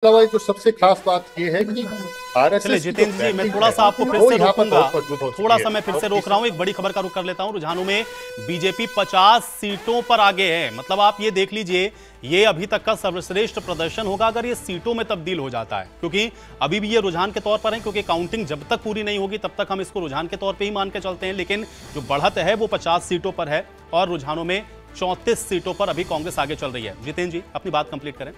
अलावा जो सबसे खास बात ये है कि चलिए आरएसएस की जो जितेंद्र जी, मैं बैटिंग थोड़ा है सा आपको फिर वो से यहाँ पर रोकूंगा। बहुत मजबूत हो थोड़ा चुकी सा है। मैं फिर और से रोक रहा हूं, एक बड़ी खबर का रुख कर लेता हूं। रुझानों में बीजेपी 50 सीटों पर आगे है। मतलब आप ये देख लीजिए, ये अभी तक का सर्वश्रेष्ठ प्रदर्शन होगा अगर ये सीटों में तब्दील हो जाता है, क्योंकि अभी भी ये रुझान के तौर पर है, क्योंकि काउंटिंग जब तक पूरी नहीं होगी तब तक हम इसको रुझान के तौर पर ही मान के चलते हैं। लेकिन जो बढ़त है वो 50 सीटों पर है और रुझानों में 34 सीटों पर अभी कांग्रेस आगे चल रही है। जितेंद्र जी, अपनी बात कंप्लीट करें।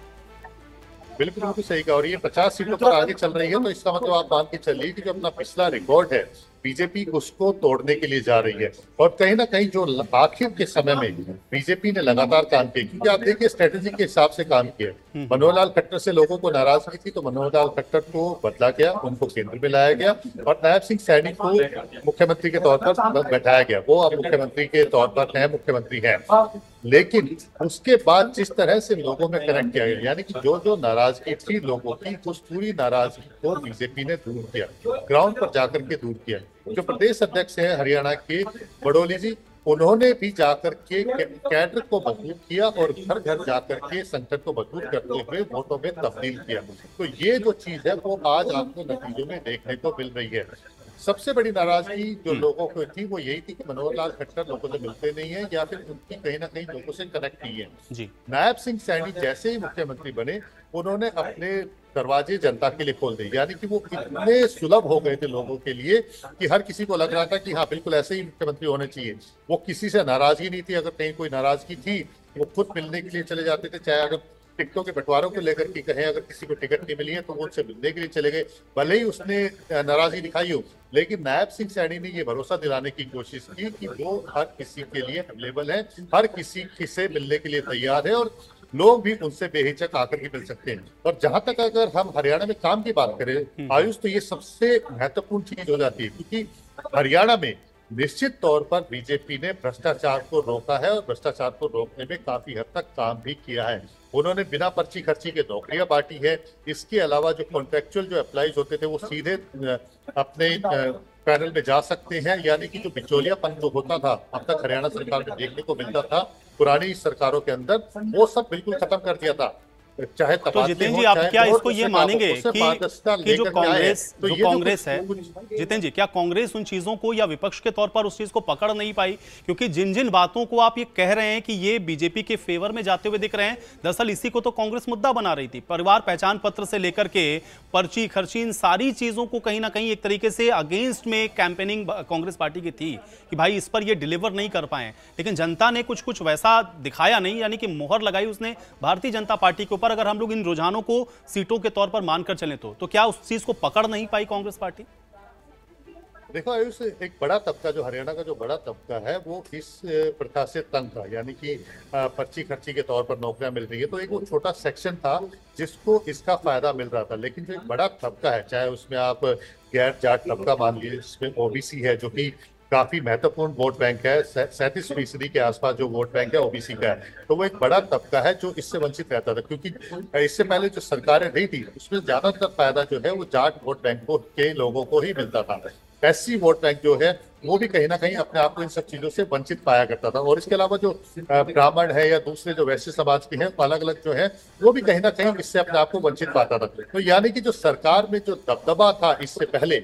बिल्कुल बिल्कुल सही कहा। और ये 50 सीटों पर आगे चल रही है तो इसका मतलब आप मान के चलिए कि जो अपना पिछला रिकॉर्ड है बीजेपी उसको तोड़ने के लिए जा रही है। और कहीं ना कहीं जो आखिर के समय में बीजेपी ने लगातार काम किया, क्योंकि आप देखिए स्ट्रेटेजी के हिसाब से काम किया। मनोहर लाल खट्टर से लोगों को नाराजगी थी तो मनोहर लाल खट्टर को बदला गया, उनको केंद्र में लाया गया और नायब सिंह सैनी को मुख्यमंत्री के तौर पर बैठाया गया। वो अब मुख्यमंत्री के तौर पर नए मुख्यमंत्री हैं। लेकिन उसके बाद जिस तरह से लोगों में कनेक्ट किया गया, यानी कि जो जो नाराजगी थी लोगों की, उस पूरी नाराजगी को बीजेपी ने दूर किया, ग्राउंड पर जाकर के दूर किया। जो प्रदेश अध्यक्ष हैं हरियाणा के बड़ोली जी, उन्होंने भी जाकर के कैडर को मजबूत किया और घर घर जाकर के संगठन को मजबूत करते हुए वोटों में तब्दील किया। तो ये जो चीज है वो आज आपको नतीजों में देखने को मिल रही है। सबसे बड़ी नाराजगी जो लोगों को थी वो यही थी कि मनोहर लाल खट्टर लोगों से मिलते नहीं है या फिर उनकी कहीं ना कहीं लोगों से कनेक्ट नहीं है जी। नायब सिंह सैनी जैसे ही मुख्यमंत्री बने उन्होंने अपने दरवाजे जनता के लिए खोल दिए। यानी कि वो इतने सुलभ हो गए थे लोगों के लिए कि हर किसी को लग रहा था कि हाँ बिल्कुल ऐसे ही मुख्यमंत्री होने चाहिए। वो किसी से नाराजगी नहीं थी, अगर कहीं कोई नाराजगी थी वो खुद मिलने के लिए चले जाते थे। चाहे अगर टिकटों के बंटवारों को लेकर के कहें, अगर किसी को टिकट नहीं मिली है तो वो उनसे मिलने के लिए चले गए, भले ही उसने नाराजगी दिखाई हो। लेकिन नायब सिंह सैनी ने ये भरोसा दिलाने की कोशिश की कि वो हर किसी के लिए अवेलेबल है, हर किसी से मिलने के लिए तैयार है और लोग भी उनसे बेहिचक आकर के मिल सकते हैं। और जहां तक अगर हम हरियाणा में काम की बात करें आयुष, तो ये सबसे महत्वपूर्ण चीज हो जाती है, क्योंकि हरियाणा में निश्चित तौर पर बीजेपी ने भ्रष्टाचार को रोका है और भ्रष्टाचार को रोकने में काफी हद तक काम भी किया है। उन्होंने बिना पर्ची खर्ची के नौकरियां बांटी है। इसके अलावा जो कॉन्ट्रेक्चुअल जो अप्लाईज होते थे वो सीधे अपने पैनल में जा सकते हैं। यानी कि जो बिचौलियापन जो होता था अब तक हरियाणा सरकार में देखने को मिलता था पुरानी सरकारों के अंदर, वो सब बिल्कुल खत्म कर दिया था। चाहे तो जितेंद्र जी, आप क्या इसको ये मानेंगे कि जो कांग्रेस है, जितेंद्र जी, क्या कांग्रेस उन चीजों को या विपक्ष के तौर पर उस चीज को पकड़ नहीं पाई? क्योंकि जिन जिन बातों को आप ये कह रहे हैं कि ये बीजेपी के फेवर में जाते हुए दिख रहे हैं, दरअसल इसी को तो कांग्रेस मुद्दा बना रही थी। परिवार पहचान पत्र से लेकर के पर्ची खर्ची, इन सारी चीजों को कहीं ना कहीं एक तरीके से अगेंस्ट में कैंपेनिंग कांग्रेस पार्टी की थी कि भाई इस पर ये डिलीवर नहीं कर पाए। लेकिन जनता ने कुछ कुछ वैसा दिखाया नहीं, यानी कि मोहर लगाई उसने भारतीय जनता पार्टी के ऊपर। अगर हम लोग इन रुझानों को सीटों के तौर पर मानकर चलें तो क्या उस चीज को पकड़ नहीं पाई कांग्रेस पार्टी? देखो आयुष, एक बड़ा तबका जो हरियाणा का जो बड़ा तबका है वो इस प्रथा से तंग था। यानी कि पर्ची खर्ची के तौर पर नौकरियां मिल रही है, तो एक वो छोटा सेक्शन था जिसको इसका फायदा मिल रहा था। लेकिन जो एक बड़ा तबका है, चाहे उसमें आप गैर जाट तबका मान लीजिए, जिसमें ओबीसी है जो कि काफी महत्वपूर्ण वोट बैंक है, 37% के आसपास जो वोट बैंक है ओबीसी का है, तो वो एक बड़ा तबका है जो इससे वंचित रहता था। क्योंकि इससे पहले जो सरकारें रही थी उसमें ज्यादातर फायदा जो है वो जाट वोट बैंक के लोगों को ही मिलता था। एससी वोट बैंक जो है वो भी कहीं ना कहीं अपने आप को इन सब चीजों से वंचित पाया करता था। और इसके अलावा जो ब्राह्मण है या दूसरे जो वैश्य समाज के हैं अलग अलग जो है वो भी कहीं ना कहीं इससे अपने आप को वंचित पाता था। तो यानी कि जो सरकार में जो दबदबा था इससे पहले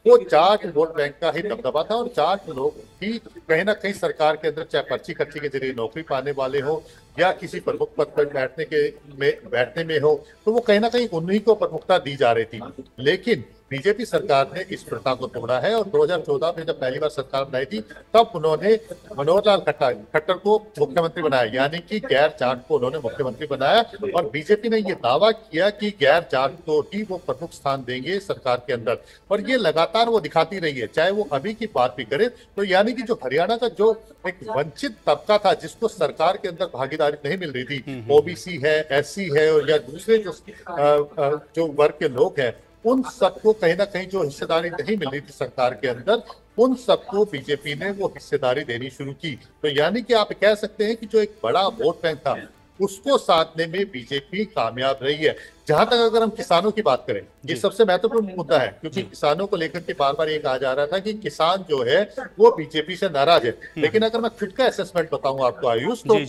वो जाट वोट बैंक का ही दबदबा था और जाट लोग ही कहीं ना कहीं सरकार के अंदर चाहे पर्ची खर्ची के जरिए नौकरी पाने वाले हो या किसी प्रमुख पद पर बैठने में हो, तो वो कहीं ना कहीं उन्हीं को प्रमुखता दी जा रही थी। लेकिन बीजेपी सरकार ने इस प्रथा को तोड़ा है और 2014 में जब पहली बार सरकार बनाई थी तब उन्होंने मनोहर लाल खट्टर को मुख्यमंत्री बनाया, यानी कि गैर जाट को उन्होंने मुख्यमंत्री बनाया। और बीजेपी ने ये दावा किया कि गैर जाट को ही वो प्रमुख स्थान देंगे सरकार के अंदर, और ये लगातार वो दिखाती रही है, चाहे वो अभी की बात भी करे। तो यानी कि जो हरियाणा का जो एक वंचित तबका था जिसको सरकार के अंदर भागीदारी नहीं मिल रही थी, ओबीसी है, एससी है और या दूसरे जो वर्ग के लोग हैं, उन सबको कहीं ना कहीं जो हिस्सेदारी नहीं मिल रही थी सरकार के अंदर, उन सबको बीजेपी ने वो हिस्सेदारी देनी शुरू की। तो यानी कि आप कह सकते हैं कि जो एक बड़ा वोट बैंक था उसको साधने में बीजेपी कामयाब रही है। जहां तक अगर हम किसानों की बात करें, ये सबसे महत्वपूर्ण मुद्दा है, क्योंकि किसानों को लेकर के बार बार ये कहा जा रहा था कि किसान जो है वो बीजेपी से नाराज है। लेकिन अगर मैं खुद का असेसमेंट बताऊं आपको आयुष, तो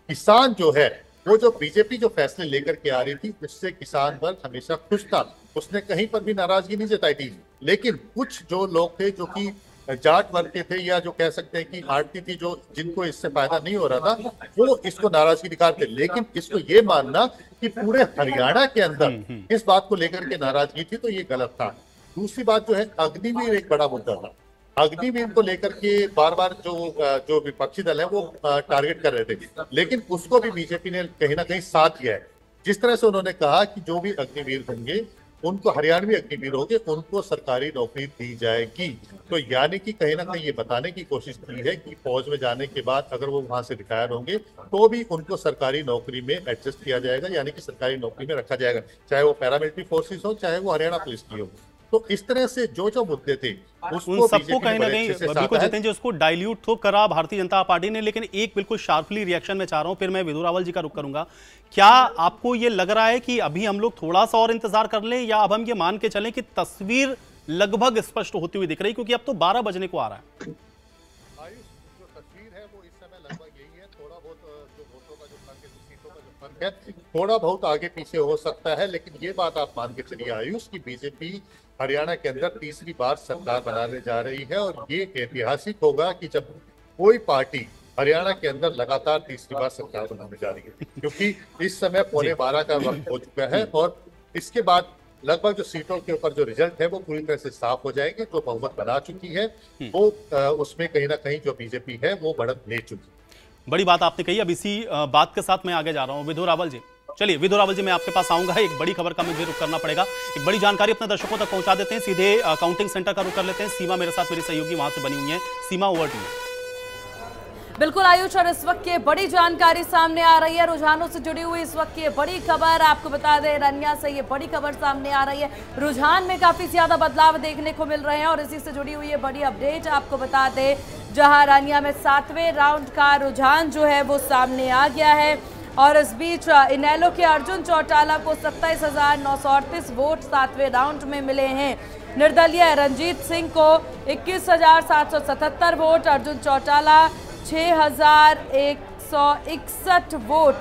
किसान जो है वो जो बीजेपी जो फैसले लेकर के आ रही थी उससे किसान वर्ग हमेशा खुश था, उसने कहीं पर भी नाराजगी नहीं जताई थी। लेकिन कुछ जो लोग थे जो कि जाट वर्ग के थे या जो कह सकते हैं कि आड़ती थी, जो जिनको इससे फायदा नहीं हो रहा था, वो इसको नाराजगी दिखाते। लेकिन इसको ये मानना कि पूरे हरियाणा के अंदर इस बात को लेकर के नाराजगी थी तो ये गलत था। दूसरी बात जो है, अग्निवीर एक बड़ा मुद्दा था। अग्निवीर को लेकर के बार बार जो विपक्षी दल है वो टारगेट कर रहे थे, लेकिन उसको भी बीजेपी ने कहीं ना कहीं साथ दिया है। जिस तरह से उन्होंने कहा कि जो भी अग्निवीर होंगे उनको, हरियाणवी अग्निवीर होंगे, उनको सरकारी नौकरी दी जाएगी। तो यानी कि कहीं ना कहीं ये बताने की कोशिश की है कि फौज में जाने के बाद अगर वो वहां से रिटायर होंगे तो भी उनको सरकारी नौकरी में एडजस्ट किया जाएगा, यानी कि सरकारी नौकरी में रखा जाएगा, चाहे वो पैरामिलिट्री फोर्सेस हो, चाहे वो हरियाणा पुलिस की हो। तो इस तरह से जो मुद्दे थे उन सबको कहीं ना कहीं बिल्कुल जितेंद्र जी उसको डाइल्यूट तो करा भारतीय जनता पार्टी ने, लेकिन एक बिल्कुल शार्पली रिएक्शन में चाह रहा हूं, फिर मैं विधु रावल जी का रुख करूंगा। क्या आपको ये लग रहा है कि अभी हम लोग थोड़ा सा और इंतजार कर लें, या अब हम ये मान के चलें कि तस्वीर लगभग स्पष्ट होती हुई दिख रही, क्योंकि अब तो 12 बजने को आ रहा है? आयुष, जो तस्वीर है वो इस समय लगभग यही है। थोड़ा बहुत जो वोटों का जो फर्क है, जो सीटों का जो फर्क है, थोड़ा बहुत आगे पीछे हो सकता है। लेकिन ये बात आप मान के चलिए आयुष की बीजेपी हरियाणा के अंदर तीसरी बार सरकार बनाने जा रही है, और ये ऐतिहासिक होगा कि जब कोई पार्टी हरियाणा के अंदर लगातार तीसरी बार सरकार बनाने जा रही है, क्योंकि इस समय 11:15 का वक्त हो चुका है और इसके बाद लगभग जो सीटों के ऊपर जो रिजल्ट है वो पूरी तरह से साफ हो जाएंगे। जो बहुमत बना चुकी है वो उसमें कहीं ना कहीं जो बीजेपी है वो बढ़त ले चुकी। बड़ी बात आपने कही। अब इसी बात के साथ मैं आगे जा रहा हूँ विधु रावल जी। चलिए विधु रावल जी, मैं आपके पास आऊंगा। एक बड़ी खबर का मुझे रुख करना पड़ेगा, एक बड़ी जानकारी अपने दर्शकों तक पहुंचा देते हैं। सीधे काउंटिंग सेंटर का रुख कर लेते हैं। सीमा मेरे साथ, मेरी सहयोगी वहां से बनी हुई है। सीमा, ओवर टू यू। बिल्कुल आयुष, और इस वक्त की बड़ी जानकारी सामने आ रही है, रुझानों से जुड़ी हुई इस वक्त की बड़ी खबर आपको बता दें, रनिया से ये बड़ी खबर सामने आ रही है। रुझान में काफी ज्यादा बदलाव देखने को मिल रहे हैं और इसी से जुड़ी हुई है बड़ी अपडेट आपको बता दें, जहां रनिया में 7वें राउंड का रुझान जो है वो सामने आ गया है। और इस बीच इनेलो के अर्जुन चौटाला को 27,938 वोट 7वें राउंड में मिले हैं। निर्दलीय रंजीत सिंह को 21,777 वोट, अर्जुन चौटाला 6,161 वोट।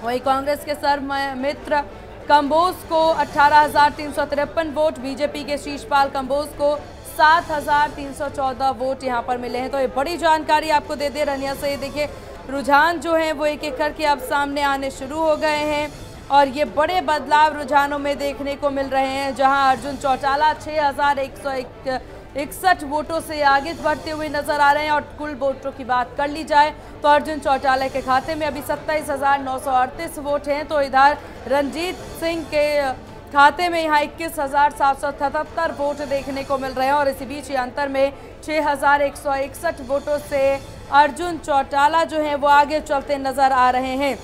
वहीं कांग्रेस के सर्वमित्र कंबोज को 18,353 वोट, बीजेपी के शीशपाल कंबोज को 7,314 वोट यहां पर मिले हैं। तो ये बड़ी जानकारी आपको दे दे रनिया से। देखिए रुझान जो हैं वो एक एक करके अब सामने आने शुरू हो गए हैं और ये बड़े बदलाव रुझानों में देखने को मिल रहे हैं, जहां अर्जुन चौटाला 6,161 वोटों से आगे बढ़ते हुए नजर आ रहे हैं। और कुल वोटों की बात कर ली जाए तो अर्जुन चौटाला के खाते में अभी 27,938 वोट हैं, तो इधर रंजीत सिंह के खाते में यहाँ 21,777 वोट देखने को मिल रहे हैं। और इसी बीच अंतर में 6,161 वोटों से अर्जुन चौटाला जो हैं वो आगे चलते नजर आ रहे हैं।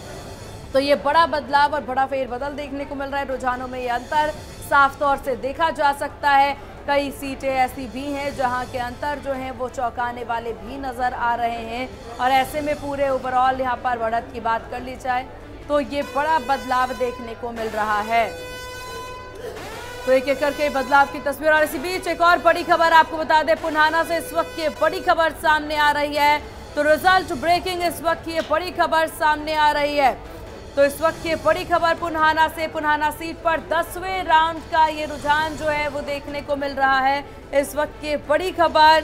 तो ये बड़ा बदलाव और बड़ा फेरबदल देखने को मिल रहा है। रुझानों में ये अंतर साफ तौर से देखा जा सकता है। कई सीटें ऐसी भी हैं जहां के अंतर जो हैं वो चौंकाने वाले भी नजर आ रहे हैं। और ऐसे में पूरे ओवरऑल यहाँ पर बढ़त की बात कर ली जाए तो ये बड़ा बदलाव देखने को मिल रहा है। तो एक एक करके बदलाव की तस्वीर। और इसी बीच एक और बड़ी खबर आपको बता दें, पुन्हाना से इस वक्त की बड़ी खबर सामने आ रही है। तो रिजल्ट ब्रेकिंग इस वक्त की बड़ी खबर सामने आ रही है। तो इस वक्त की बड़ी खबर पुन्हाना से, पुन्हाना सीट पर 10वें राउंड का ये रुझान जो है वो देखने को मिल रहा है। इस वक्त की बड़ी खबर,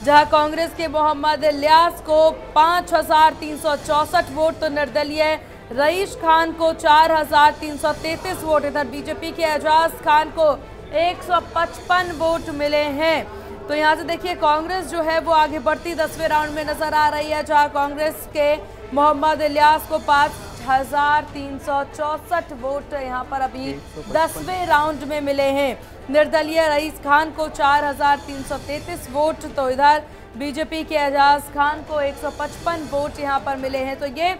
जहां कांग्रेस के मोहम्मद इलियास को 5,364 वोट, तो निर्दलीय रईस खान को 4,333 वोट, इधर बीजेपी के एजाज खान को 155 वोट मिले हैं। तो यहाँ से देखिए कांग्रेस जो है वो आगे बढ़ती 10वें राउंड में नजर आ रही है, जहाँ कांग्रेस के मोहम्मद इलियास को 5,364 वोट यहाँ पर अभी 10वें राउंड में मिले हैं। निर्दलीय रईस खान को 4,333 वोट, तो इधर बीजेपी के एजाज खान को 155 वोट यहाँ पर मिले हैं। तो ये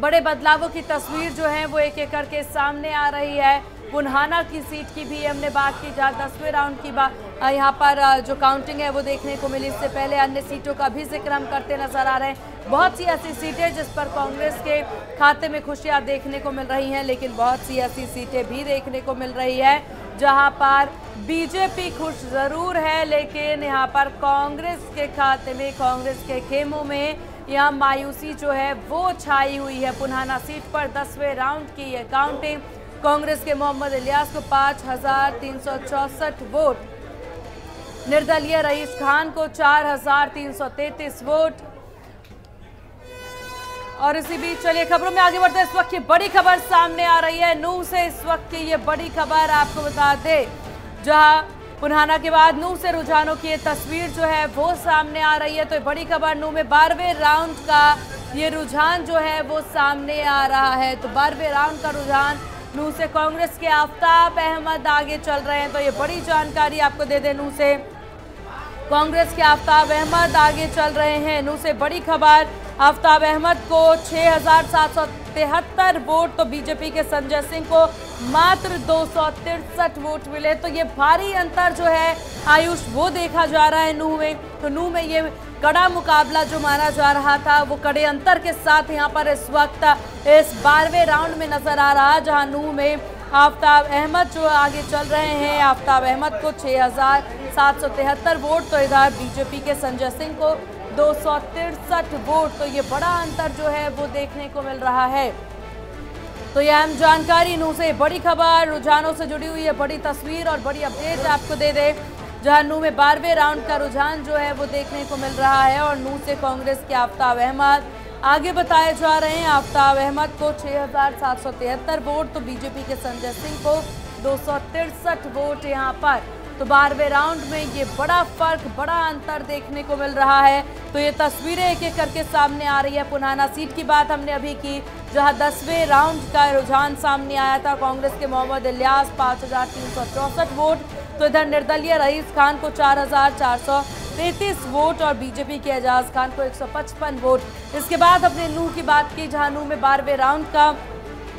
बड़े बदलावों की तस्वीर जो है वो एक एक करके सामने आ रही है। पुन्हाना की सीट की भी हमने बात की, जहाँ 10वें राउंड की बात यहाँ पर जो काउंटिंग है वो देखने को मिली। इससे पहले अन्य सीटों का भी जिक्र हम करते नजर आ रहे हैं। बहुत सी ऐसी सीटें जिस पर कांग्रेस के खाते में खुशियां देखने को मिल रही हैं, लेकिन बहुत सी ऐसी सीटें भी देखने को मिल रही है जहां पर बीजेपी खुश जरूर है, लेकिन यहाँ पर कांग्रेस के खाते में, कांग्रेस के खेमों में यहाँ मायूसी जो है वो छाई हुई है। पुन्हाना सीट पर 10वें राउंड की ये काउंटिंग। कांग्रेस के मोहम्मद इलियास को 5364 वोट, निर्दलीय रईस खान को 4333 वोट। और इसी बीच चलिए खबरों में आगे बढ़ते हैं। इस वक्त की बड़ी खबर सामने आ रही है नूंह से। इस वक्त की ये बड़ी खबर आपको बता दे, जहां पुन्हाना के बाद नूंह से रुझानों की ये तस्वीर जो है वो सामने आ रही है। तो बड़ी खबर नूंह में 12वें राउंड का ये रुझान जो है वो सामने आ रहा है। तो 12वें राउंड का रुझान नूंह से कांग्रेस के आफ्ताब अहमद आगे चल रहे हैं। तो ये बड़ी जानकारी आपको दे दें, नूंह से कांग्रेस के आफ्ताब अहमद आगे चल रहे हैं। नूंह से बड़ी खबर, आफ्ताब अहमद को 6773 वोट, तो बीजेपी के संजय सिंह को मात्र 263 वोट मिले। तो ये भारी अंतर जो है आयुष वो देखा जा रहा है नूंह में। तो नूंह में ये कड़ा मुकाबला जो माना जा रहा था वो कड़े अंतर के साथ यहाँ पर इस वक्त इस 12वें राउंड में नजर आ रहा है, जहाँ नूंह में आफ्ताब अहमद जो आगे चल रहे हैं। आफ्ताब अहमद को 6773 वोट, तो इधर बीजेपी के संजय सिंह को 263 वोट। तो ये बड़ा अंतर जो है वो देखने को मिल रहा है। तो ये अहम जानकारी नूंह से बड़ी खबर, रुझानों से जुड़ी हुई है बड़ी तस्वीर और बड़ी अपडेट आपको दे दे, जहां नूंह में 12वें राउंड का रुझान जो है वो देखने को मिल रहा है। और नूंह से कांग्रेस के आफ्ताब अहमद आगे बताए जा रहे हैं। आफ्ताब अहमद को 6773 वोट, तो बीजेपी के संजय सिंह को 263 वोट यहाँ पर। तो 12वें राउंड में ये बड़ा फर्क, बड़ा अंतर देखने को मिल रहा है। तो ये तस्वीरें एक एक करके सामने आ रही है। पुन्हाना सीट की बात हमने अभी की, जहां 10वें राउंड का रुझान सामने आया था। कांग्रेस के मोहम्मद इलियास 5364 वोट, तो इधर निर्दलीय रईस खान को 4433 वोट और बीजेपी के एजाज खान को 155 वोट। इसके बाद अपने नूंह की बात की, जहां नूंह में 12वें राउंड का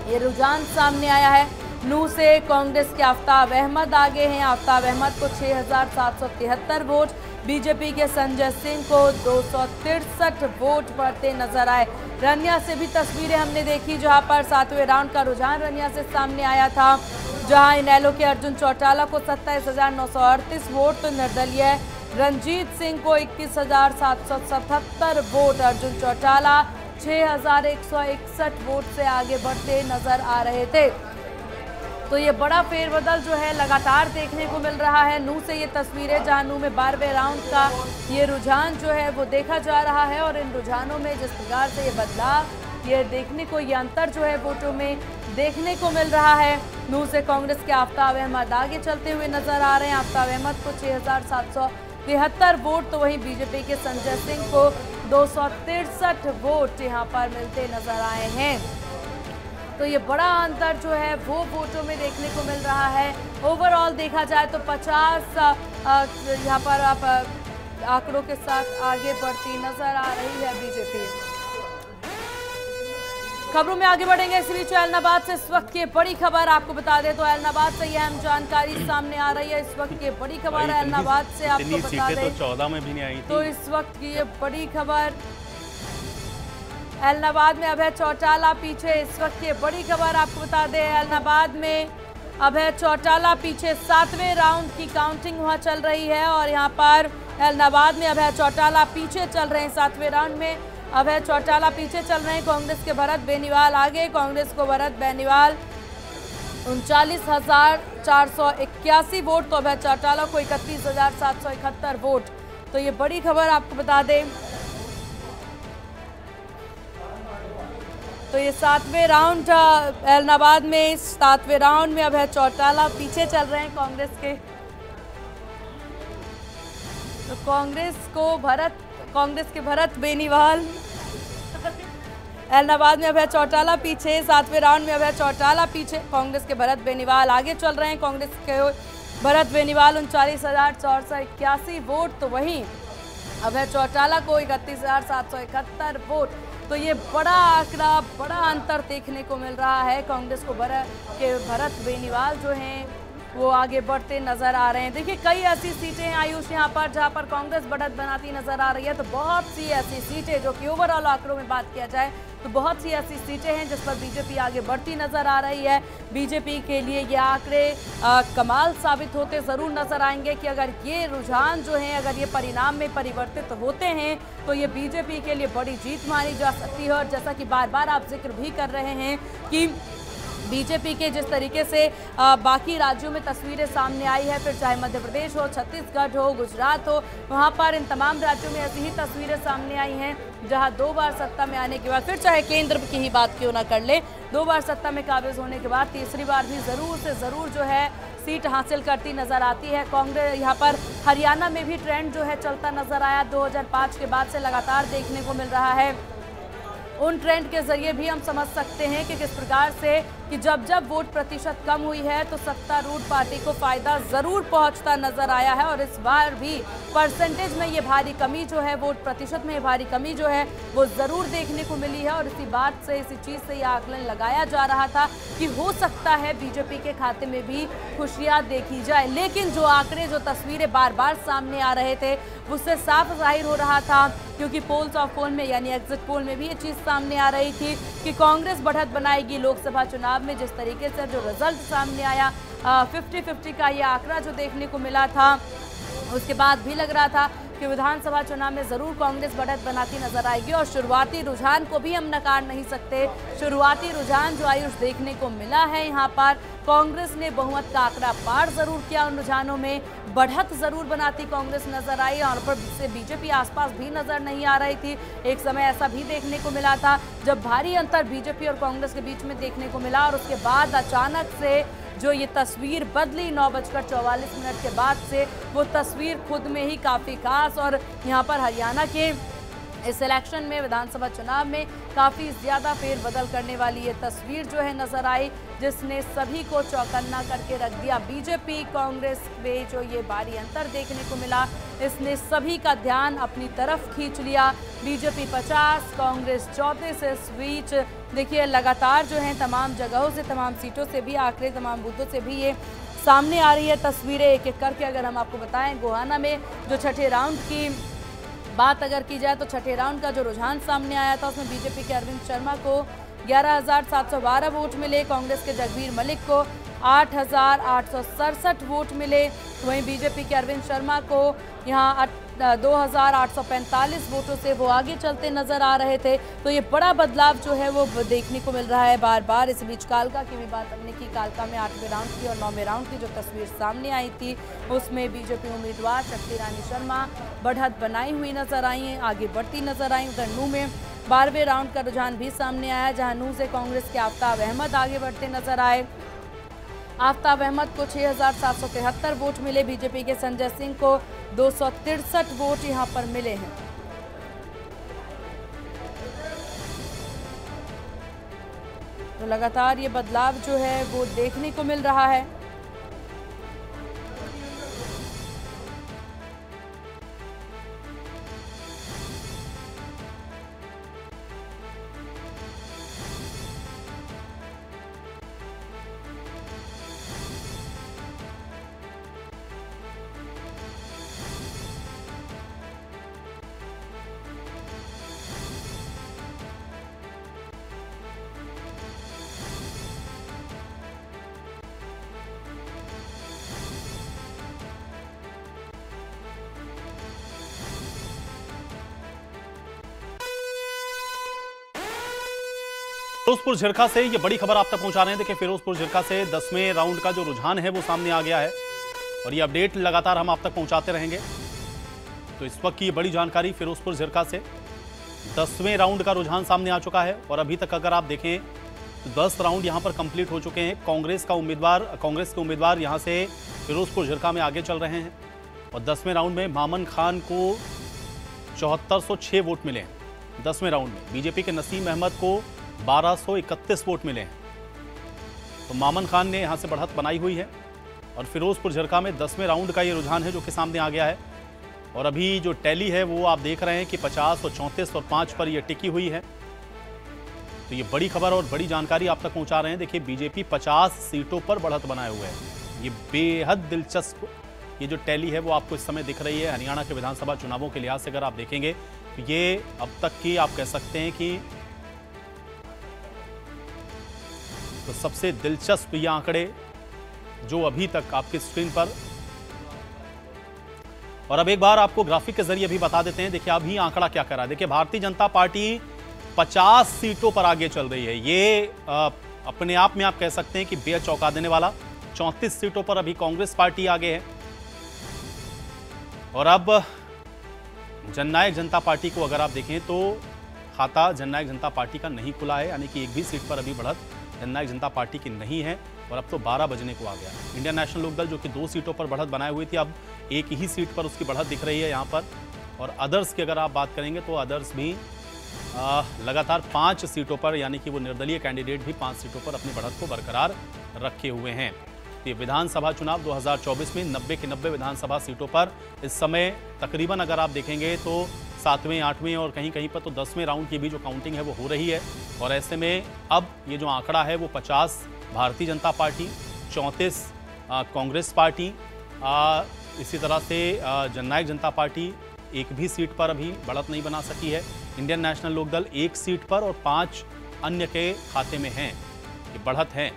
ये रुझान सामने आया है। नूंह से कांग्रेस के आफ्ताब अहमद आगे हैं। आफ्ताब अहमद को 6773 वोट, बीजेपी के संजय सिंह को 263 वोट पड़ते नजर आए। रनिया से भी तस्वीरें हमने देखी, जहां पर 7वें राउंड का रुझान रनिया से सामने आया था, जहां इनेलो के अर्जुन चौटाला को 27938 वोट, तो निर्दलीय रंजीत सिंह को 21777 वोट। अर्जुन चौटाला 6161 वोट से आगे बढ़ते नजर आ रहे थे। तो ये बड़ा फेरबदल जो है लगातार देखने को मिल रहा है। नूंह से ये तस्वीरें, जहां नूंह में 12वें राउंड का ये रुझान जो है वो देखा जा रहा है। और इन रुझानों में जिस प्रकार से ये बदलाव, ये देखने को, ये अंतर जो है वोटों में देखने को मिल रहा है। नूंह से कांग्रेस के आफ्ताब अहमद आगे चलते हुए नजर आ रहे हैं। आफ्ताब अहमद को 6773 वोट, तो वहीं बीजेपी के संजय सिंह को 263 वोट यहाँ पर मिलते नजर आए हैं। तो ये बड़ा अंतर जो है वो वोटों में देखने को मिल रहा है। ओवरऑल देखा जाए तो 50 यहाँ पर आप आंकड़ों के साथ आगे बढ़ती नजर आ रही है बीजेपी। खबरों में आगे बढ़ेंगे। इसी बीच ऐलनाबाद से इस वक्त की बड़ी खबर आपको बता दें, तो ऐलनाबाद से यह अहम जानकारी सामने आ रही है। इस वक्त की बड़ी खबर ऐलनाबाद से आपको बता दें, 14 में भी नहीं आई थी। तो इस वक्त की ये बड़ी खबर ऐलनाबाद में अभय चौटाला पीछे। इस वक्त ये बड़ी खबर आपको बता दें, ऐलनाबाद में अभय चौटाला पीछे। 7वें राउंड की काउंटिंग वहां चल रही है और यहाँ पर ऐलनाबाद में अभय चौटाला पीछे चल रहे हैं। 7वें राउंड में अभय चौटाला पीछे चल रहे हैं। कांग्रेस के भरत बेनीवाल आगे। कांग्रेस को भरत बेनीवाल 39,481 वोट, तो अभय चौटाला को 31,771 वोट। तो ये बड़ी खबर आपको बता दें। तो ये 7वें राउंड ऐलनाबाद में, 7वें राउंड में अभय चौटाला पीछे चल रहे हैं कांग्रेस के। तो कांग्रेस के भरत बेनीवाल ऐलनाबाद में अभय चौटाला पीछे। 7वें राउंड में अभय चौटाला पीछे, कांग्रेस के भरत बेनीवाल आगे चल रहे हैं। कांग्रेस के भरत बेनीवाल 39,481 वोट, तो वहीं अभय चौटाला को 31,771 वोट। तो ये बड़ा आंकड़ा, बड़ा अंतर देखने को मिल रहा है। कांग्रेस को भरत बेनीवाल जो हैं वो आगे बढ़ते नजर आ रहे हैं। देखिए कई ऐसी सीटें हैं आयुष यहाँ पर जहाँ पर कांग्रेस बढ़त बनाती नजर आ रही है। तो बहुत सी ऐसी सीटें जो कि ओवरऑल आंकड़ों में बात किया जाए तो बहुत सी ऐसी सीटें हैं जिस पर बीजेपी आगे बढ़ती नजर आ रही है। बीजेपी के लिए ये आंकड़े कमाल साबित होते जरूर नजर आएंगे कि अगर ये रुझान जो है, अगर ये परिणाम में परिवर्तित होते हैं तो ये बीजेपी के लिए बड़ी जीत मानी जा सकती है। और जैसा कि बार बार आप जिक्र भी कर रहे हैं कि बीजेपी के जिस तरीके से बाकी राज्यों में तस्वीरें सामने आई है, फिर चाहे मध्य प्रदेश हो, छत्तीसगढ़ हो, गुजरात हो, वहां पर इन तमाम राज्यों में ऐसी ही तस्वीरें सामने आई हैं जहां 2 बार सत्ता में आने के बाद, फिर चाहे केंद्र की ही बात क्यों ना कर ले, 2 बार सत्ता में काबिज होने के बाद तीसरी बार भी जरूर से जरूर जो है सीट हासिल करती नजर आती है कांग्रेस। यहाँ पर हरियाणा में भी ट्रेंड जो है चलता नजर आया, 2005 के बाद से लगातार देखने को मिल रहा है। उन ट्रेंड के जरिए भी हम समझ सकते हैं कि किस प्रकार से कि जब जब वोट प्रतिशत कम हुई है तो सत्तारूढ़ पार्टी को फायदा जरूर पहुंचता नजर आया है। और इस बार भी परसेंटेज में ये भारी कमी जो है, वोट प्रतिशत में ये भारी कमी जो है वो जरूर देखने को मिली है। और इसी बात से, इसी चीज से ये आकलन लगाया जा रहा था कि हो सकता है बीजेपी के खाते में भी खुशियां देखी जाए। लेकिन जो आंकड़े, जो तस्वीरें बार बार सामने आ रहे थे उससे साफ जाहिर हो रहा था, क्योंकि पोल्स ऑफ पोल में यानी एग्जिट पोल में भी ये चीज सामने आ रही थी कि कांग्रेस बढ़त बनाएगी लोकसभा चुनाव में। जिस तरीके से जो रिजल्ट सामने आया, 50-50 का ये आंकड़ा जो देखने को मिला था, उसके बाद भी लग रहा था कि विधानसभा चुनाव में जरूर कांग्रेस बढ़त बनाती नजर आएगी। और शुरुआती रुझान को भी हम नकार नहीं सकते। शुरुआती रुझान जो आयुष देखने को मिला है, यहाँ पर कांग्रेस ने बहुमत का आंकड़ा पार जरूर किया। उन रुझानों में बढ़त जरूर बनाती कांग्रेस नजर आई और पर से बीजेपी आसपास भी नजर नहीं आ रही थी। एक समय ऐसा भी देखने को मिला था जब भारी अंतर बीजेपी और कांग्रेस के बीच में देखने को मिला और उसके बाद अचानक से जो ये तस्वीर बदली 9:44 के बाद से, वो तस्वीर खुद में ही काफ़ी खास। और यहाँ पर हरियाणा के इस इलेक्शन में, विधानसभा चुनाव में काफ़ी ज़्यादा फेरबदल करने वाली ये तस्वीर जो है नज़र आई, जिसने सभी को चौकन्ना करके रख दिया। बीजेपी कांग्रेस में जो ये भारी अंतर देखने को मिला, इसने सभी का ध्यान अपनी तरफ खींच लिया। बीजेपी 50, कांग्रेस 34। इस बीच देखिए लगातार जो है तमाम जगहों से, तमाम सीटों से भी आंकड़े, तमाम बूथों से भी ये सामने आ रही है तस्वीरें एक एक करके। अगर हम आपको बताएं, गोहाना में जो छठे राउंड की बात अगर की जाए तो छठे राउंड का जो रुझान सामने आया था उसमें बीजेपी के अरविंद शर्मा को 11,712 वोट मिले, कांग्रेस के जगबीर मलिक को 8,867 वोट मिले। वहीं बीजेपी के अरविंद शर्मा को यहाँ 2,845 वोटों से वो आगे चलते नजर आ रहे थे। तो ये बड़ा बदलाव जो है वो देखने को मिल रहा है बार बार। इस बीच कालका की भी बात हमने की। कालका में 8वें राउंड की और 9वें राउंड की जो तस्वीर सामने आई थी उसमें बीजेपी उम्मीदवार शक्ति रानी शर्मा बढ़त बनाई हुई नजर आई हैं, आगे बढ़ती नजर आई। उधर नूह में 12वें राउंड का रुझान भी सामने आया, जहां नूह से कांग्रेस के आफ्ताब अहमद आगे बढ़ते नजर आए। आफ्ताब अहमद को 6,773 वोट मिले। बीजेपी के संजय सिंह को 263 वोट यहां पर मिले हैं। तो लगातार ये बदलाव जो है वो देखने को मिल रहा है। फिरोजपुर झिरका से ये बड़ी खबर आप तक पहुंचा रहे हैं। देखिए, फिरोजपुर झिरका से 10वें राउंड का जो रुझान है वो सामने आ गया है और ये अपडेट लगातार हम आप तक पहुंचाते रहेंगे। तो इस वक्त की ये बड़ी जानकारी फिरोजपुर झिरका से 10वें राउंड का रुझान सामने आ चुका है और अभी तक अगर आप देखें तो 10 राउंड यहां पर कंप्लीट हो चुके हैं। कांग्रेस के उम्मीदवार यहां से फिरोजपुर झिरका में आगे चल रहे हैं और 10वें राउंड में मामन खान को 7406 वोट मिले हैं। 10वें राउंड में बीजेपी के नसीम अहमद को 1231 वोट मिले हैं। तो मामन खान ने यहां से बढ़त बनाई हुई है और फिरोजपुर झिरका में 10वें राउंड का ये रुझान है जो कि सामने आ गया है। और अभी जो टैली है वो आप देख रहे हैं कि 50 और 34 और 5 पर ये टिकी हुई है। तो ये बड़ी खबर और बड़ी जानकारी आप तक पहुंचा रहे हैं। देखिए, बीजेपी 50 सीटों पर बढ़त बनाए हुए है। ये बेहद दिलचस्प ये जो टैली है वो आपको इस समय दिख रही है। हरियाणा के विधानसभा चुनावों के लिहाज से अगर आप देखेंगे तो ये अब तक की आप कह सकते हैं कि तो सबसे दिलचस्प ये आंकड़े जो अभी तक आपकी स्क्रीन पर, और अब एक बार आपको ग्राफिक के जरिए भी बता देते हैं। देखिए अभी आंकड़ा क्या कर रहा है। देखिए भारतीय जनता पार्टी 50 सीटों पर आगे चल रही है। ये अपने आप में आप कह सकते हैं कि बेहद चौंका देने वाला। 34 सीटों पर अभी कांग्रेस पार्टी आगे है। और अब जननायक जनता पार्टी को अगर आप देखें तो खाता जननायक जनता पार्टी का नहीं खुला है, यानी कि एक भी सीट पर अभी बढ़त जननायक जनता पार्टी की नहीं है। और अब तो 12 बजने को आ गया। इंडियन नेशनल लोकदल जो कि 2 सीटों पर बढ़त बनाए हुई थी, अब एक ही सीट पर उसकी बढ़त दिख रही है यहाँ पर। और अदर्स की अगर आप बात करेंगे तो अदर्स भी लगातार 5 सीटों पर, यानी कि वो निर्दलीय कैंडिडेट भी 5 सीटों पर अपनी बढ़त को बरकरार रखे हुए हैं। ये विधानसभा चुनाव 2024 में 90 की 90 विधानसभा सीटों पर इस समय तकरीबन अगर आप देखेंगे तो 7वें, 8वें और कहीं कहीं पर तो 10वें राउंड की भी जो काउंटिंग है वो हो रही है। और ऐसे में अब ये जो आंकड़ा है वो 50 भारतीय जनता पार्टी, 34 कांग्रेस पार्टी, इसी तरह से जननायक जनता पार्टी एक भी सीट पर अभी बढ़त नहीं बना सकी है। इंडियन नेशनल लोकदल 1 सीट पर और 5 अन्य के खाते में हैं। ये बढ़त है।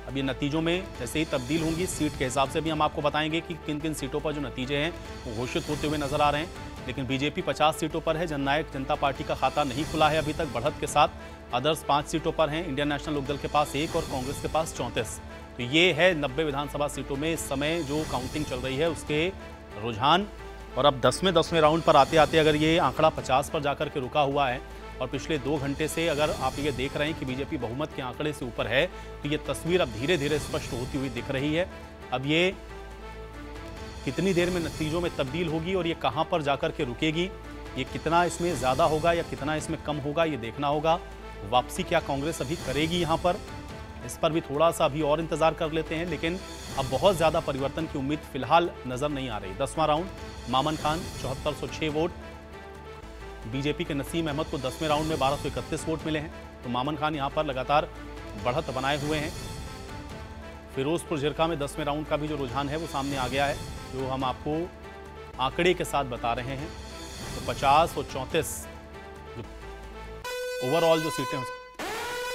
अब ये नतीजों में जैसे ही तब्दील होंगी सीट के हिसाब से भी हम आपको बताएंगे कि किन किन सीटों पर जो नतीजे हैं वो घोषित होते हुए नजर आ रहे हैं। लेकिन बीजेपी 50 सीटों पर है, जननायक जनता पार्टी का खाता नहीं खुला है अभी तक बढ़त के साथ। अदर्स 5 सीटों पर हैं, इंडियन नेशनल लोकदल के पास 1 और कांग्रेस के पास 34। तो ये है 90 विधानसभा सीटों में इस समय जो काउंटिंग चल रही है उसके रुझान। और अब 10वें राउंड पर आते आते अगर ये आंकड़ा 50 पर जाकर के रुका हुआ है और पिछले 2 घंटे से अगर आप ये देख रहे हैं कि बीजेपी बहुमत के आंकड़े से ऊपर है, तो ये तस्वीर अब धीरे धीरे स्पष्ट होती हुई दिख रही है। अब ये कितनी देर में नतीजों में तब्दील होगी और ये कहां पर जाकर के रुकेगी, ये कितना इसमें ज़्यादा होगा या कितना इसमें कम होगा, ये देखना होगा। वापसी क्या कांग्रेस अभी करेगी यहाँ पर, इस पर भी थोड़ा सा अभी और इंतजार कर लेते हैं। लेकिन अब बहुत ज़्यादा परिवर्तन की उम्मीद फिलहाल नज़र नहीं आ रही। 10वां राउंड, मामन खान 7406 वोट, बीजेपी के नसीम अहमद को 10वें राउंड में 1231 वोट मिले हैं। तो मामन खान यहाँ पर लगातार बढ़त बनाए हुए हैं। फिरोजपुर झिरका में 10वें राउंड का भी जो रुझान है वो सामने आ गया है, जो हम आपको आंकड़े के साथ बता रहे हैं। तो 50 और 34 ओवरऑल जो सीटें।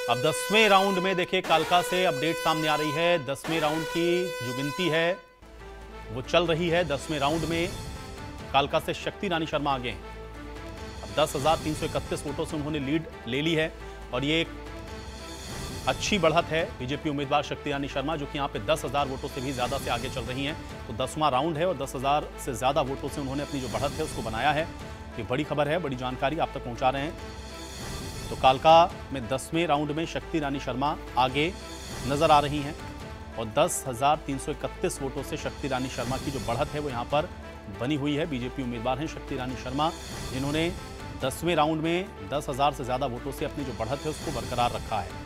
अब 10वें राउंड में देखिए कालका से अपडेट सामने आ रही है। 10वें राउंड की जो गिनती है वो चल रही है। 10वें राउंड में कालका से शक्ति रानी शर्मा आगे हैं। अब 10,331 वोटों से उन्होंने लीड ले ली है और ये एक अच्छी बढ़त है बीजेपी उम्मीदवार शक्ति रानी शर्मा, जो कि यहाँ पे 10,000 वोटों से भी ज्यादा से आगे चल रही हैं। तो 10वां राउंड है और 10,000 से ज्यादा वोटों से उन्होंने अपनी जो बढ़त है उसको बनाया है। ये बड़ी खबर है, बड़ी जानकारी आप तक पहुंचा रहे हैं। तो कालका में 10वें राउंड में शक्ति रानी शर्मा आगे नजर आ रही हैं और 10,331 वोटों से शक्ति रानी शर्मा की जो बढ़त है वो यहाँ पर बनी हुई है। बीजेपी उम्मीदवार हैं शक्ति रानी शर्मा, जिन्होंने 10वें राउंड में 10,000 से ज्यादा वोटों से अपनी जो बढ़त है उसको बरकरार रखा है।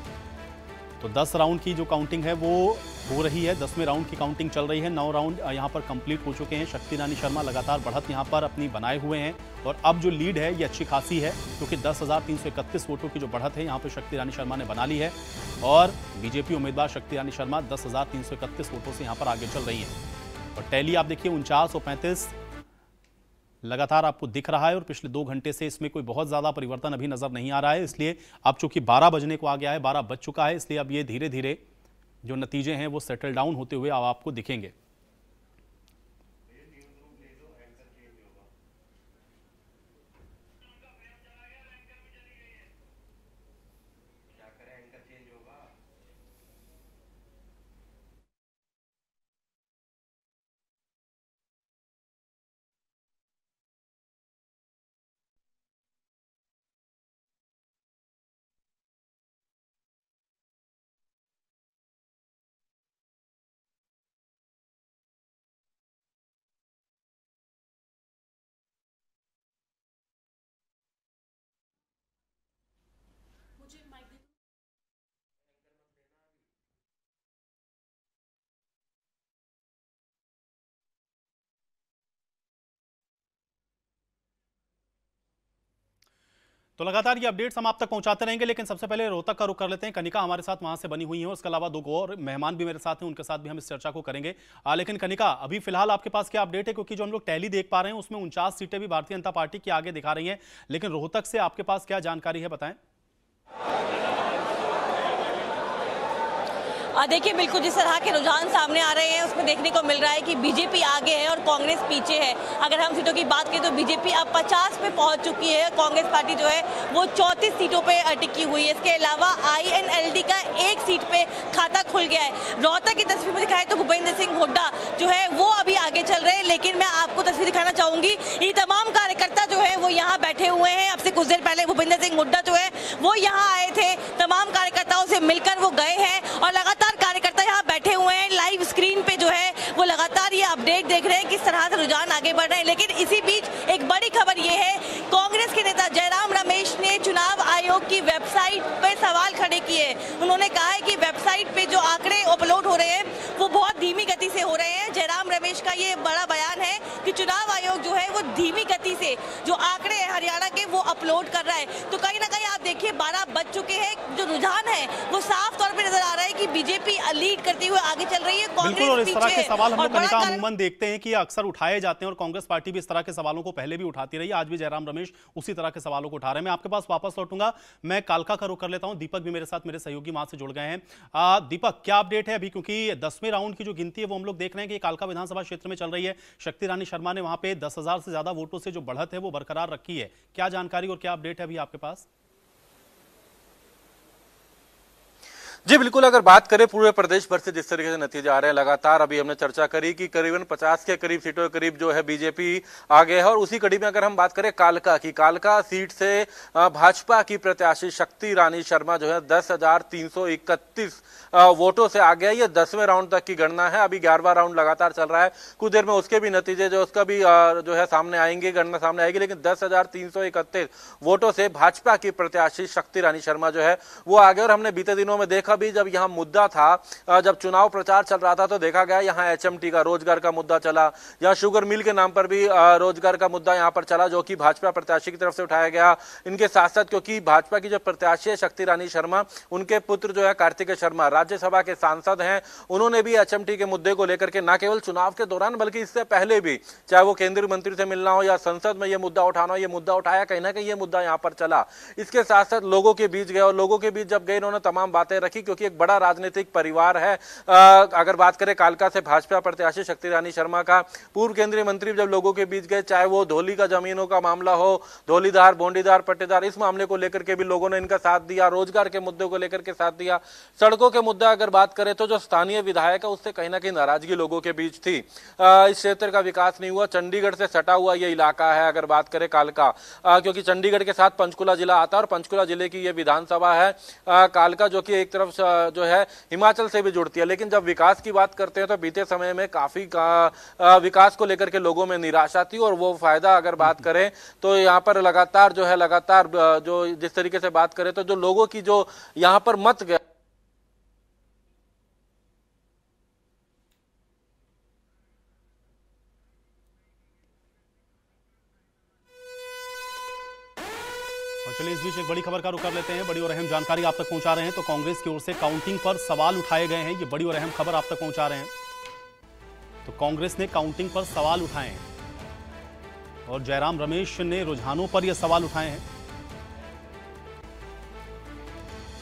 तो 10 राउंड की जो काउंटिंग है वो हो रही है। 10वें राउंड की काउंटिंग चल रही है। 9 राउंड यहाँ पर कंप्लीट हो चुके हैं। शक्ति रानी शर्मा लगातार बढ़त यहाँ पर अपनी बनाए हुए हैं और अब जो लीड है ये अच्छी खासी है, क्योंकि 10,331 वोटों की जो बढ़त है यहाँ पर शक्ति रानी शर्मा ने बना ली है और बीजेपी उम्मीदवार शक्ति रानी शर्मा 10,331 वोटों से यहाँ पर आगे चल रही हैं। और टैली आप देखिए 49 और 35 लगातार आपको दिख रहा है और पिछले 2 घंटे से इसमें कोई बहुत ज्यादा परिवर्तन अभी नजर नहीं आ रहा है। इसलिए अब चूंकि 12 बजने को आ गया है, 12 बज चुका है, इसलिए अब ये धीरे धीरे जो नतीजे हैं वो सेटल डाउन होते हुए अब आपको दिखेंगे। तो लगातार ये अपडेट्स हम आप तक पहुंचाते रहेंगे, लेकिन सबसे पहले रोहतक का रुख कर लेते हैं। कनिका हमारे साथ वहां से बनी हुई है, उसके अलावा 2 और मेहमान भी मेरे साथ हैं, उनके साथ भी हम इस चर्चा को करेंगे। लेकिन कनिका, अभी फिलहाल आपके पास क्या अपडेट है? क्योंकि जो हम लोग टैली देख पा रहे हैं उसमें 49 सीटें भी भारतीय जनता पार्टी की आगे दिखा रही हैं, लेकिन रोहतक से आपके पास क्या जानकारी है, बताएं। देखिए, बिल्कुल जिस तरह के रुझान सामने आ रहे हैं उसमें देखने को मिल रहा है कि बीजेपी आगे है और कांग्रेस पीछे है। अगर हम सीटों की बात करें तो बीजेपी अब 50 पे पहुंच चुकी है, कांग्रेस पार्टी जो है वो 34 सीटों पे टिकी हुई है। इसके अलावा INLD का एक सीट पे खाता खुल गया है। रोहतक की तस्वीर में दिखाए तो भूपेंद्र सिंह हुड्डा जो है वो अभी आगे चल रहे हैं, लेकिन मैं आपको तस्वीर दिखाना चाहूंगी, ये तमाम कार्यकर्ता जो है वो यहाँ बैठे हुए हैं। अब से कुछ देर पहले भूपेंद्र सिंह हुड्डा जो है वो यहाँ आए थे, तमाम कार्यकर्ताओं से मिलकर वो गए हैं और लगातार कार्यकर्ता यहाँ बैठे हुए हैं। लाइव स्क्रीन पे जो है वो लगातार ये अपडेट देख रहे हैं किस तरह से रुझान आगे बढ़ रहे हैं। लेकिन इसी बीच एक बड़ी खबर ये है, कांग्रेस के नेता जयराम रमेश ने चुनाव आयोग की वेबसाइट पे सवाल खड़े किए। उन्होंने कहा है कि वेबसाइट पे जो आंकड़े अपलोड हो रहे हैं वो बहुत धीमी गति से हो रहे हैं। जयराम रमेश का ये बड़ा बयान है कि चुनाव आयोग जो है वो धीमी गति से जो आंकड़े हैं हरियाणा के वो अपलोड कर रहा है। तो कहीं ना कहीं आप देखिए 12 बज चुके हैं, जो रुझान है वो साफ तौर पे नजर आ रहा है कि बीजेपी लीड करते हुए आगे चल रही है, बिल्कुल। और इस तरह के सवाल हम लोग अमूमन देखते हैं कि अक्सर उठाए जाते हैं और कांग्रेस पार्टी भी इस तरह के सवालों को पहले भी उठाती रही। आज भी जयराम रमेश उसी तरह के सवालों को उठा रहे हैं। मैं आपके पास वापस लौटूंगा, मैं कालका का रुख कर लेता हूं। दीपक भी मेरे साथ, मेरे सहयोगी वहां से जुड़ गए हैं। दीपक, क्या अपडेट है अभी, क्योंकि 10वें राउंड की जो गिनती है वो हम लोग देख रहे हैं कि कालका विधानसभा क्षेत्र में चल रही है। शक्ति रानी शर्मा ने वहां पे 10,000 से ज्यादा वोटों से जो बढ़त है वो बरकरार रखी है। क्या जानकारी और क्या अपडेट है अभी आपके पास? जी बिल्कुल, अगर बात करें पूरे प्रदेश भर से जिस तरीके से नतीजे आ रहे हैं, लगातार अभी हमने चर्चा करी कि करीबन 50 के करीब सीटों के करीब जो है बीजेपी आगे है। और उसी कड़ी में अगर हम बात करें कालका की, कालका सीट से भाजपा की प्रत्याशी शक्ति रानी शर्मा जो है 10,331 वोटों से आगे है। ये 10वें राउंड तक की गणना है, अभी 11वां राउंड लगातार चल रहा है। कुछ देर में उसके भी नतीजे जो उसका भी जो है सामने आएंगे, गणना सामने आएगी। लेकिन 10,331 वोटों से भाजपा की प्रत्याशी शक्ति रानी शर्मा जो है वो आगे। और हमने बीते दिनों में देखा भी, जब यहां मुद्दा था, जब चुनाव प्रचार चल रहा था तो देखा गया यहां HMT का रोजगार का मुद्दा चला, यहां शुगर मिल के नाम पर भी रोजगार का मुद्दा यहां पर चला, जो कि भाजपा प्रत्याशी की तरफ से उठाया गया। इनके साथ साथ क्योंकि भाजपा की जो प्रत्याशी है शक्ति रानी शर्मा, उनके पुत्र जो है कार्तिकेय शर्मा राज्यसभा के सांसद हैं, उन्होंने भी HMT के मुद्दे को लेकर के न केवल चुनाव के दौरान बल्कि इससे पहले भी, चाहे वो केंद्रीय मंत्री से मिलना हो या संसद में ये मुद्दा उठाना हो, ये मुद्दा उठाया, कहीं ना कहीं ये मुद्दा यहां पर चला। इसके साथ साथ लोगों के बीच गए और लोगों के बीच जब गए इन्होंने तमाम बातें रखी, क्योंकि एक बड़ा राजनीतिक परिवार है। अगर बात करें कालका से भाजपा प्रत्याशी शक्ति रानी शर्मा का, पूर्व केंद्रीय मंत्री जब लोगों के बीच गए, चाहे वो धौली का जमीनों का मामला हो, धौलीदार बोंडीदार पट्टेदार, इस मामले को लेकर के भी लोगों ने इनका साथ दिया, रोजगार के मुद्दे को लेकर के साथ दिया। सड़कों के मुद्दा अगर बात करें तो जो स्थानीय विधायक है उससे कहीं ना कहीं नाराजगी लोगों के बीच थी। इस क्षेत्र का विकास नहीं हुआ, चंडीगढ़ से सटा हुआ ये इलाका है अगर बात करें कालका, क्योंकि चंडीगढ़ के साथ पंचकुला जिला आता है और पंचकुला जिले की ये विधानसभा है कालका, जो कि एक तरफ जो है हिमाचल से भी जुड़ती है। लेकिन जब विकास की बात करते हैं तो बीते समय में काफी विकास को लेकर के लोगों में निराशा थी और वो फायदा अगर बात करें तो यहाँ पर लगातार जो जिस तरीके से बात करें तो जो लोगों की जो यहाँ पर मत गया, चलिए इस बीच एक बड़ी खबर का रुख कर लेते हैं। बड़ी और अहम जानकारी आप तक पहुंचा रहे हैं। तो कांग्रेस की ओर से काउंटिंग पर सवाल उठाए गए हैं, ये बड़ी और अहम खबर आप तक पहुंचा रहे हैं। तो कांग्रेस ने काउंटिंग पर सवाल उठाए हैं और जयराम रमेश ने रुझानों पर यह सवाल उठाए हैं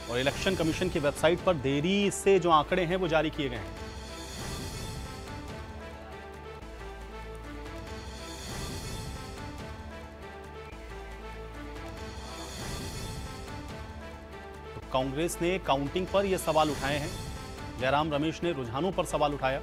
और इलेक्शन कमीशन की वेबसाइट पर देरी से जो आंकड़े हैं वो जारी किए गए हैं। कांग्रेस ने काउंटिंग पर यह सवाल उठाए हैं, जयराम रमेश ने रुझानों पर सवाल उठाया।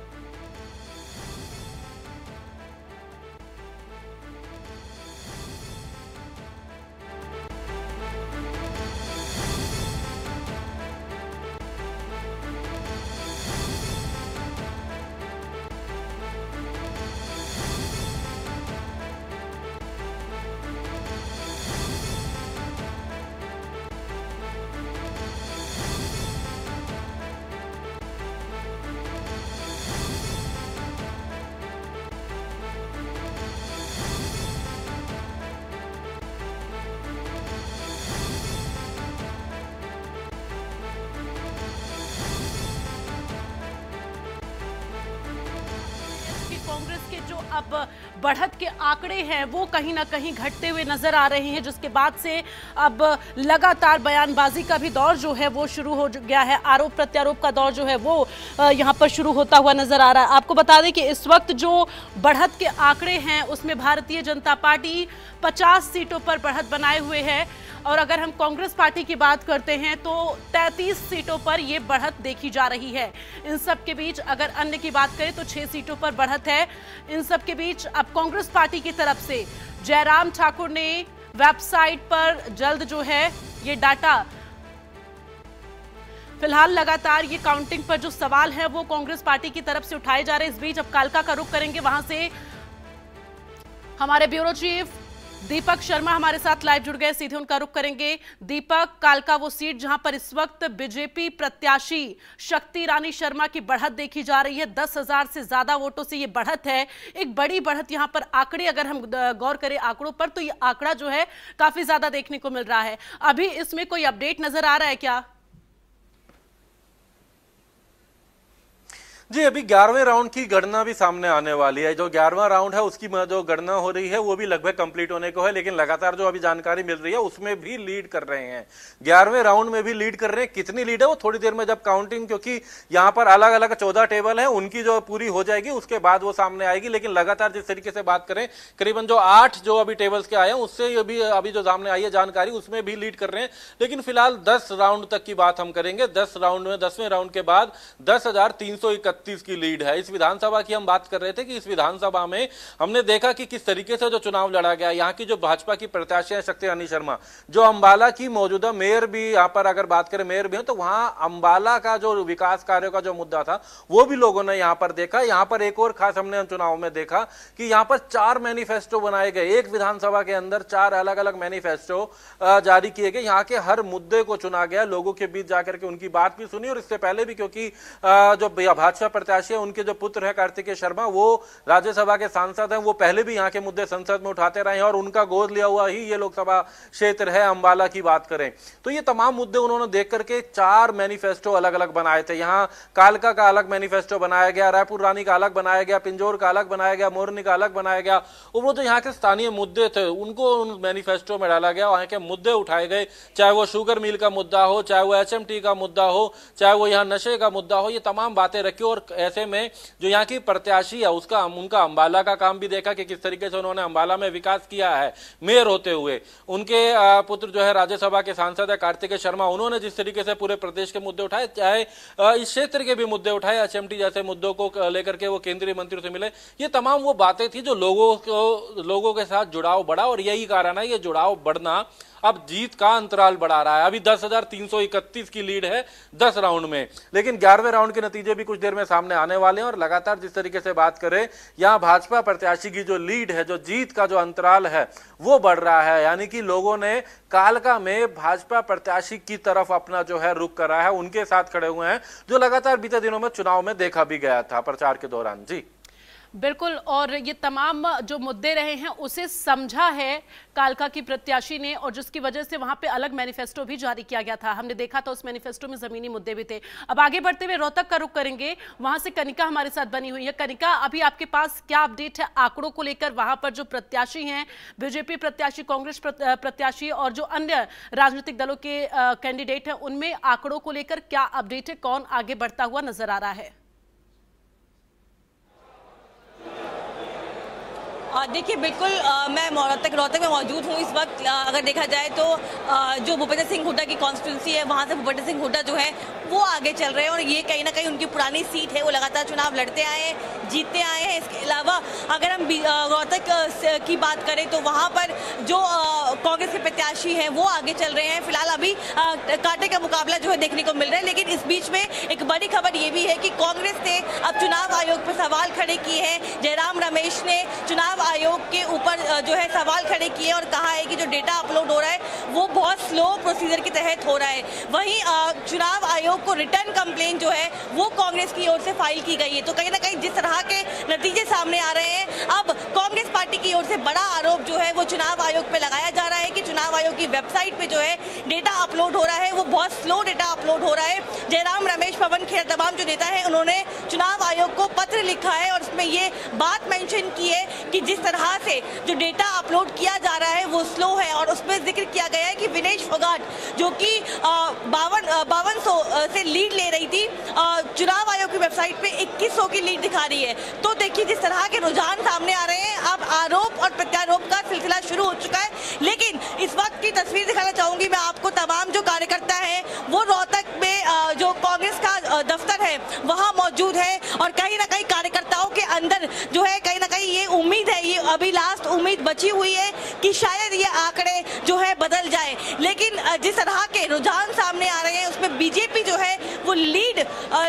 कांग्रेस के जो अब बढ़त के आंकड़े हैं वो कहीं ना कहीं घटते हुए नजर आ रहे हैं, जिसके बाद से अब लगातार बयानबाजी का भी दौर जो है वो शुरू हो गया है। आरोप प्रत्यारोप का दौर जो है वो यहां पर शुरू होता हुआ नजर आ रहा है। आपको बता दें कि इस वक्त जो बढ़त के आंकड़े हैं उसमें भारतीय जनता पार्टी 50 सीटों पर बढ़त बनाए हुए है, और अगर हम कांग्रेस पार्टी की बात करते हैं तो 33 सीटों पर यह बढ़त देखी जा रही है। इन सब के बीच अगर अन्य की बात करें तो 6 सीटों पर बढ़त है। इन सब के बीच अब कांग्रेस पार्टी की तरफ से जयराम ठाकुर ने वेबसाइट पर जल्द जो है ये डाटा, फिलहाल लगातार ये काउंटिंग पर जो सवाल है वो कांग्रेस पार्टी की तरफ से उठाए जा रहे हैं। इस बीच अब कालका का रुख करेंगे, वहां से हमारे ब्यूरो चीफ दीपक शर्मा हमारे साथ लाइव जुड़ गए, सीधे उनका रुख करेंगे। दीपक, कालका वो सीट जहां पर इस वक्त बीजेपी प्रत्याशी शक्ति रानी शर्मा की बढ़त देखी जा रही है, 10,000 से ज्यादा वोटों से ये बढ़त है, एक बड़ी बढ़त। यहां पर आंकड़े अगर हम गौर करें आंकड़ों पर तो ये आंकड़ा जो है काफी ज्यादा देखने को मिल रहा है। अभी इसमें कोई अपडेट नजर आ रहा है क्या? जी, अभी 11वें राउंड की गणना भी सामने आने वाली है। जो 11वां राउंड है उसकी जो गणना हो रही है वो भी लगभग कंप्लीट होने को है, लेकिन लगातार जो अभी जानकारी मिल रही है उसमें भी लीड कर रहे हैं। 11वें राउंड में भी लीड कर रहे हैं। कितनी लीड है वो थोड़ी देर में जब काउंटिंग, क्योंकि यहाँ पर अलग अलग 14 टेबल है, उनकी जो पूरी हो जाएगी उसके बाद वो सामने आएगी। लेकिन लगातार जिस तरीके से बात करें, करीबन जो 8 जो अभी टेबल्स के आए हैं उससे अभी जो सामने आई है जानकारी उसमें भी लीड कर रहे हैं। लेकिन फिलहाल 10 राउंड तक की बात हम करेंगे। 10 राउंड में 10वें राउंड के बाद 10,331 की लीड है। इस विधानसभा की हम बात कर रहे थे कि इस विधानसभा में हमने देखा कि किस तरीके से जो चुनाव लड़ा गया। यहाँ की जो भाजपा की प्रत्याशी है शक्ति रानी शर्मा, जो अंबाला की मौजूदा मेयर भी, यहाँ पर अगर बात करें मेयर भी हो, तो वहां अंबाला का जो विकास कार्यों का जो मुद्दा था वो भी लोगों ने यहाँ पर देखा। यहाँ पर एक और खास हमने चुनाव में देखा कि यहाँ पर 4 मैनिफेस्टो बनाए गए। एक विधानसभा के अंदर 4 अलग अलग मैनिफेस्टो जारी किए गए। यहाँ के हर मुद्दे को चुना गया, लोगों के बीच जाकर के उनकी बात भी सुनी। और इससे पहले भी, क्योंकि जो भाजपा प्रत्याशी उनके जो पुत्र है कार्तिकेय शर्मा, वो राज्यसभा के सांसद हैं, वो पहले भी यहाँ के मुद्दे संसद में उठाते रहे हैं और उनका गोद लिया हुआ ही ये लोकसभा क्षेत्र है अंबाला की बात करें तो। ये तमाम मुद्दे उन्होंने देख करके 4 मैनिफेस्टो अलग अलग बनाए थे। यहाँ कालका का अलग मैनिफेस्टो बनाया गया, रायपुर रानी का अलग बनाया गया, पिंजौर का अलग बनाया गया, मोरनी का अलग बनाया गया। और वो जो यहाँ के स्थानीय मुद्दे थे उनको उन मैनिफेस्टो में डाला गया, वहां के मुद्दे उठाए गए, चाहे वो शुगर मिल का मुद्दा हो, चाहे वो HMT का मुद्दा हो, चाहे वो यहाँ नशे का मुद्दा हो, ये तमाम बातें रखी। और ऐसे में जो यहाँ की प्रत्याशी है उनका अंबाला का काम भी देखा कि किस तरीके से उन्होंने अंबाला में विकास किया है मेयर होते हुए। उनके पुत्र जो है राज्यसभा के सांसद है कार्तिकेय शर्मा, उन्होंने जिस तरीके से पूरे प्रदेश के मुद्दे उठाए, चाहे इस क्षेत्र के भी मुद्दे उठाए, HMT जैसे मुद्दों को लेकर के वो केंद्रीय मंत्रियों से मिले, ये तमाम वो बातें थी जो लोगों के साथ जुड़ाव बढ़ा। और यही कारण है ये जुड़ाव बढ़ना अब जीत का अंतराल बढ़ा रहा है। अभी 10,331 की लीड है 10 राउंड में, लेकिन 11वें राउंड के नतीजे भी कुछ देर में सामने आने वाले हैं। और लगातार जिस तरीके से बात करें, यहां भाजपा प्रत्याशी की जो लीड है, जो जीत का जो अंतराल है वो बढ़ रहा है। यानी कि लोगों ने कालका में भाजपा प्रत्याशी की तरफ अपना जो है रुख करा है, उनके साथ खड़े हुए हैं, जो लगातार बीते दिनों में चुनाव में देखा भी गया था प्रचार के दौरान। जी बिल्कुल, और ये तमाम जो मुद्दे रहे हैं उसे समझा है कालका की प्रत्याशी ने, और जिसकी वजह से वहां पे अलग मैनिफेस्टो भी जारी किया गया था। हमने देखा था उस मैनिफेस्टो में जमीनी मुद्दे भी थे। अब आगे बढ़ते हुए रोहतक का रुख करेंगे, वहां से कनिका हमारे साथ बनी हुई है। कनिका, अभी आपके पास क्या अपडेट है आंकड़ों को लेकर? वहां पर जो प्रत्याशी हैं, बीजेपी प्रत्याशी, कांग्रेस प्रत्याशी और जो अन्य राजनीतिक दलों के कैंडिडेट हैं, उनमें आंकड़ों को लेकर क्या अपडेट है? कौन आगे बढ़ता हुआ नजर आ रहा है? देखिए, बिल्कुल मैं रोहतक में मौजूद हूँ इस वक्त। अगर देखा जाए तो जो भूपेंद्र सिंह हुड्डा की कॉन्स्टिट्यूंसी है, वहाँ से भूपेंद्र सिंह हुड्डा जो है वो आगे चल रहे हैं। और ये कहीं ना कहीं उनकी पुरानी सीट है, वो लगातार चुनाव लड़ते आए हैं, जीतते आए हैं। इसके अलावा अगर हम रोहतक की बात करें तो वहाँ पर जो कांग्रेस के प्रत्याशी हैं वो आगे चल रहे हैं। फिलहाल अभी कांटे का मुकाबला जो है देखने को मिल रहा है। लेकिन इस बीच में एक बड़ी खबर ये भी है कि कांग्रेस ने अब चुनाव आयोग पर सवाल खड़े किए हैं। जयराम रमेश ने चुनाव आयोग के ऊपर जो है सवाल खड़े किए और कहा है कि जो डेटा अपलोड हो रहा है वो बहुत स्लो प्रोसीजर के तहत हो रहा है। वहीं चुनाव आयोग को रिटर्न कंप्लेंट जो है वो कांग्रेस की ओर से फाइल की गई है। तो कहीं ना कहीं जिस तरह के नतीजे सामने आ रहे हैं, अब कांग्रेस पार्टी की ओर से बड़ा आरोप जो है वो चुनाव आयोग पे लगाया जा रहा है कि चुनाव आयोग की वेबसाइट पे जो है डेटा अपलोड हो रहा है वो बहुत स्लो डेटा अपलोड हो रहा है। जयराम रमेश, पवन खेर, तमाम जो नेता है उन्होंने चुनाव आयोग को पत्र लिखा है और उसमें ये बात मेंशन की है कि जिस तरह से जो डेटा अपलोड किया जा रहा है वो स्लो है। और उसमें जिक्र किया गया है कि विनेश फोगाट जो कि 5200 से लीड ले रही थी, चुनाव आयोग की वेबसाइट पे 2100 की लीड दिखा रही है। तो देखिए जिस तरह के रुझान सामने आ रहे हैं, अब आरोप और प्रत्यारोप का सिलसिला शुरू हो चुका है। लेकिन इस वक्त की तस्वीर दिखाना चाहूंगी मैं आपको। तमाम जो कार्यकर्ता है वो रोहतक में जो कांग्रेस का दफ्तर है वहां मौजूद है और कहीं ना कहीं कार्यकर्ताओं के अंदर जो है कहीं ना कहीं ये उम्मीद है, ये अभी लास्ट उम्मीद बची हुई है कि शायद ये आंकड़े जो है बदल जाए। लेकिन जिस तरह के रुझान सामने आ रहे हैं उसमें बीजेपी जो है वो लीड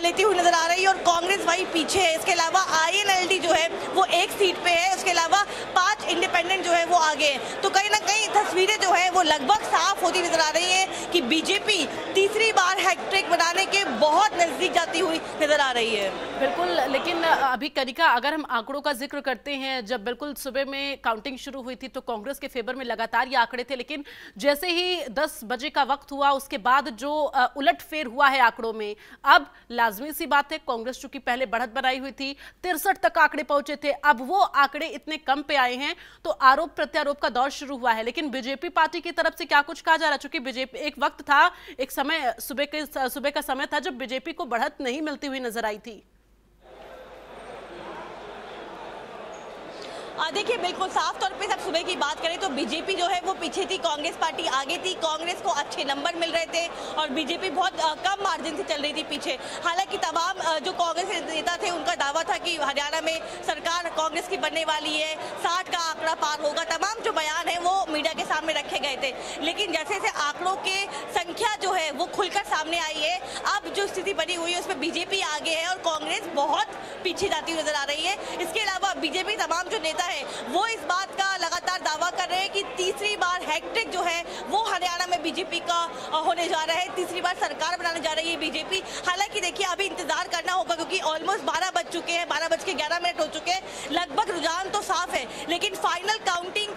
लेती हुई नजर आ रही है और कांग्रेस वही पीछे है। इसके अलावा INLD जो है वो एक सीट पे है, उसके अलावा 5 इंडिपेंडेंट जो है वो आगे है। तो कहीं ना कहीं तस्वीरें जो है वो लगभग साफ होती नजर आ रही है कि बीजेपी तीसरी बार हैट्रिक बनाने के बहुत नजदीक जाती हुई नजर आ रही है। बिल्कुल, लेकिन अभी कनिका अगर हम आंकड़ों का जिक्र करते हैं, जब बिल्कुल सुबह में काउंटिंग शुरू हुई थी तो कांग्रेस के फेवर में लगातार ये आंकड़े थे, लेकिन जैसे ही 10 बजे का वक्त हुआ उसके बाद जो उलटफेर हुआ है आंकड़ों में, अब लाजमी सी बात है कांग्रेस चूंकि पहले बढ़त बनाई हुई थी, 63 तक आंकड़े पहुंचे थे, अब वो आंकड़े इतने कम पे आए हैं तो आरोप प्रत्यारोप का दौर शुरू हुआ है। लेकिन बीजेपी पार्टी की तरफ से क्या कुछ कहा जा रहा है? चूंकि बीजेपी एक वक्त था, एक समय सुबह का समय था जब बीजेपी को बढ़त नहीं मिलती हुई नजर आई थी। देखिए बिल्कुल साफ तौर पे सब सुबह की बात करें तो बीजेपी जो है वो पीछे थी, कांग्रेस पार्टी आगे थी। कांग्रेस को अच्छे नंबर मिल रहे थे और बीजेपी बहुत कम मार्जिन से चल रही थी पीछे। हालांकि तमाम जो कांग्रेस नेता थे उनका दावा था कि हरियाणा में सरकार कांग्रेस की बनने वाली है, 60 का आंकड़ा पार होगा। तमाम जो बयान है वो मीडिया के सामने रखे गए थे। लेकिन जैसे जैसे आंकड़ों के संख्या जो है वो खुलकर सामने आई है, अब जो स्थिति बनी हुई है उसमें बीजेपी आगे है और कांग्रेस बहुत पीछे जाती हुई नजर आ रही है। इसके अलावा बीजेपी तमाम जो नेता है वो इस बात का लगातार दावा कर रहे हैं कि तीसरी बार हैट्रिक जो है वो हरियाणा में बीजेपी का होने जा रहा है, तीसरी बार सरकार बनाने जा रही है बीजेपी। हालांकि देखिए अभी इंतजार करना होगा क्योंकि ऑलमोस्ट 12 बज चुके हैं, 12:11 हो चुके हैं। लगभग रुझान तो साफ है, लेकिन फाइनल काउंटिंग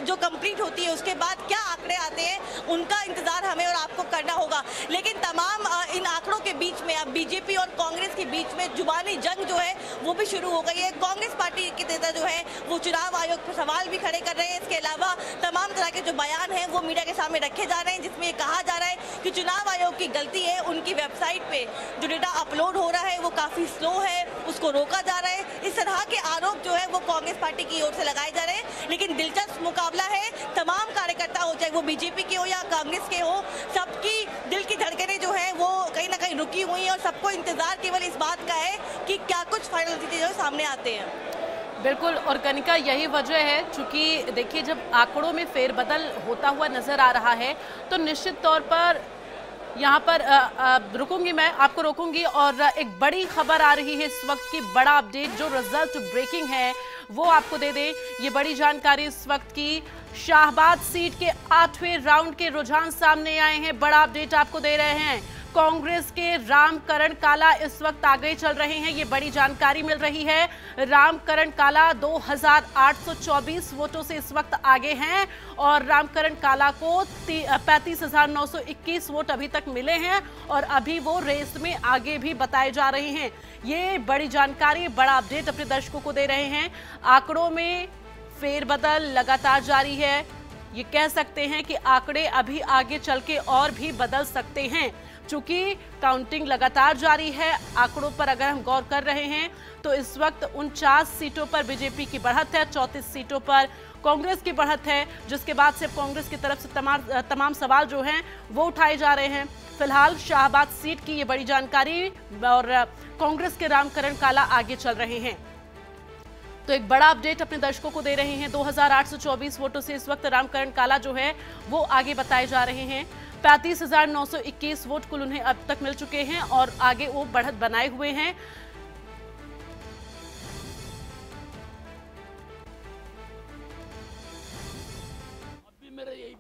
जो कंप्लीट होती है उसके बाद क्या आंकड़े आते हैं उनका इंतजार हमें और आपको करना होगा। लेकिन तमाम इन आंकड़ों के बीच में अब बीजेपी और कांग्रेस के बीच में जुबानी जंग जो है वो भी शुरू हो गई है। कांग्रेस पार्टी के नेता जो है वो चुनाव आयोग पर सवाल भी खड़े कर रहे हैं। इसके अलावा तमाम तरह के जो बयान हैं वो मीडिया के सामने रखे जा रहे हैं, जिसमें ये कहा जा रहा है कि चुनाव आयोग की गलती है, उनकी वेबसाइट पे जो डेटा अपलोड हो रहा है वो काफी स्लो है, उसको रोका जा रहा है। इस तरह के आरोप जो है वो कांग्रेस पार्टी की ओर से लगाए जा रहे हैं। लेकिन दिलचस्प मुकाबला है, तमाम कार्यकर्ता हो चाहे वो बीजेपी के हो या कांग्रेस के हो, सबकी दिल की धड़कनें जो है वो कहीं ना कहीं रुकी हुई है और सबको इंतजार केवल इस बात का है कि क्या कुछ फाइनल नतीजे जो सामने आते हैं। बिल्कुल, और कनिका यही वजह है चूंकि देखिए जब आंकड़ों में फेरबदल होता हुआ नजर आ रहा है तो निश्चित तौर पर यहाँ पर रुकूंगी, मैं आपको रोकूंगी और एक बड़ी खबर आ रही है इस वक्त की, बड़ा अपडेट जो रिजल्ट ब्रेकिंग है वो आपको दे दें। ये बड़ी जानकारी इस वक्त की, शाहबाद सीट के 8वें राउंड के रुझान सामने आए हैं, बड़ा अपडेट आपको दे रहे हैं। कांग्रेस के रामकरण काला इस वक्त आगे चल रहे हैं, ये बड़ी जानकारी मिल रही है। रामकरण काला 2824 वोटों से इस वक्त आगे हैं और रामकरण काला को 35,921 वोट अभी तक मिले हैं और अभी वो रेस में आगे भी बताए जा रहे हैं। ये बड़ी जानकारी, बड़ा अपडेट अपने दर्शकों को दे रहे हैं। आंकड़ों में फेरबदल लगातार जारी है, ये कह सकते हैं कि आंकड़े अभी आगे चल के और भी बदल सकते हैं। चूंकि काउंटिंग लगातार जारी है, आंकड़ों पर अगर हम गौर कर रहे हैं तो इस वक्त 49 सीटों पर बीजेपी की बढ़त है, 34 सीटों पर कांग्रेस की बढ़त है, जिसके बाद से कांग्रेस की तरफ से तमाम सवाल जो हैं वो उठाए जा रहे हैं। फिलहाल शाहबाद सीट की ये बड़ी जानकारी और कांग्रेस के रामकरण काला आगे चल रहे हैं। तो एक बड़ा अपडेट अपने दर्शकों को दे रहे हैं, 2824 वोटों से इस वक्त रामकरण काला जो है वो आगे बताए जा रहे हैं। 35,921 वोट कुल उन्हें अब तक मिल चुके हैं और आगे वो बढ़त बनाए हुए हैं।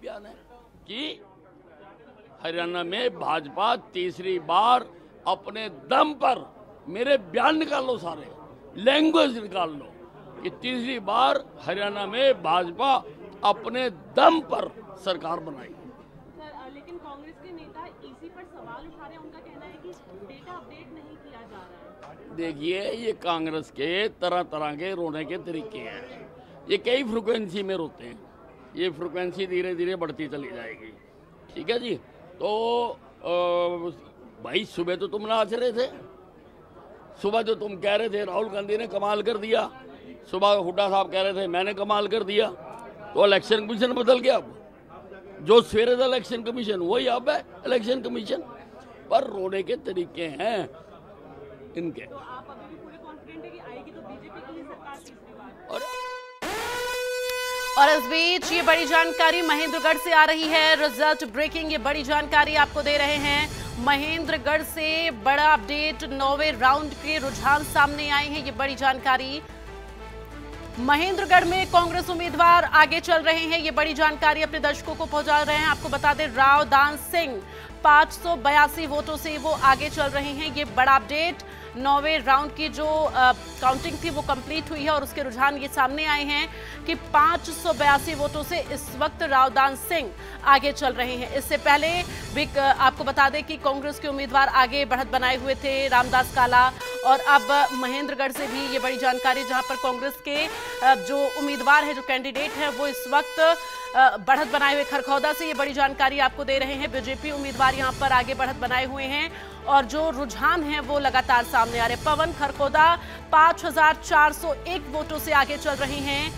बयान है कि हरियाणा में भाजपा तीसरी बार अपने दम पर, मेरे बयान निकाल लो सारे, लैंग्वेज निकाल लो कि तीसरी बार हरियाणा में भाजपा अपने दम पर सरकार बनाई। लेकिन कांग्रेस के नेता इसी पर सवाल उठा रहे हैं, उनका कहना है कि डेटा अपडेट नहीं किया जा रहा है। देखिए, ये कांग्रेस के तरह तरह के रोने के तरीके हैं, ये कई फ्रिक्वेंसी में रोते हैं, ये फ्रिक्वेंसी धीरे धीरे बढ़ती चली जाएगी। ठीक है जी। तो भाई सुबह तो तुम नाच रहे थे, सुबह जो तुम कह रहे थे राहुल गांधी ने कमाल कर दिया, सुबह हुड्डा साहब कह रहे थे मैंने कमाल कर दिया, तो इलेक्शन कमीशन बदल गया। अब जो सवेरे था इलेक्शन कमीशन वही अब है इलेक्शन कमीशन, पर रोने के तरीके हैं इनके। तो आप अभी भी पूरे कॉन्फिडेंट है कि आएगी तो बीजेपी की ही सरकार तीसरी बार? और इस बीच ये बड़ी जानकारी महेंद्रगढ़ से आ रही है, रिजल्ट ब्रेकिंग, ये बड़ी जानकारी आपको दे रहे हैं महेंद्रगढ़ से। बड़ा अपडेट, 9वें राउंड के रुझान सामने आए हैं, ये बड़ी जानकारी। महेंद्रगढ़ में कांग्रेस उम्मीदवार आगे चल रहे हैं, ये बड़ी जानकारी अपने दर्शकों को पहुंचा रहे हैं। आपको बता दें रावदान सिंह 582 वोटों से वो आगे चल रहे हैं, ये बड़ा अपडेट। 9वें राउंड की जो काउंटिंग थी वो कंप्लीट हुई है और उसके रुझान ये सामने आए हैं कि 582 वोटों से इस वक्त रावदान सिंह आगे चल रहे हैं। इससे पहले भी आपको बता दें कि कांग्रेस के उम्मीदवार आगे बढ़त बनाए हुए थे, रामदास काला, और अब महेंद्रगढ़ से भी ये बड़ी जानकारी, जहां पर कांग्रेस के जो उम्मीदवार है, जो कैंडिडेट है, वो इस वक्त बढ़त बनाए हुए खरखौदा से ये बड़ी जानकारी आपको दे रहे हैं। बीजेपी उम्मीदवार यहां पर आगे बढ़त बनाए हुए हैं और जो रुझान है वो लगातार सामने आ रहे हैं। पवन खरखौदा 5401 वोटों से आगे चल रहे हैं।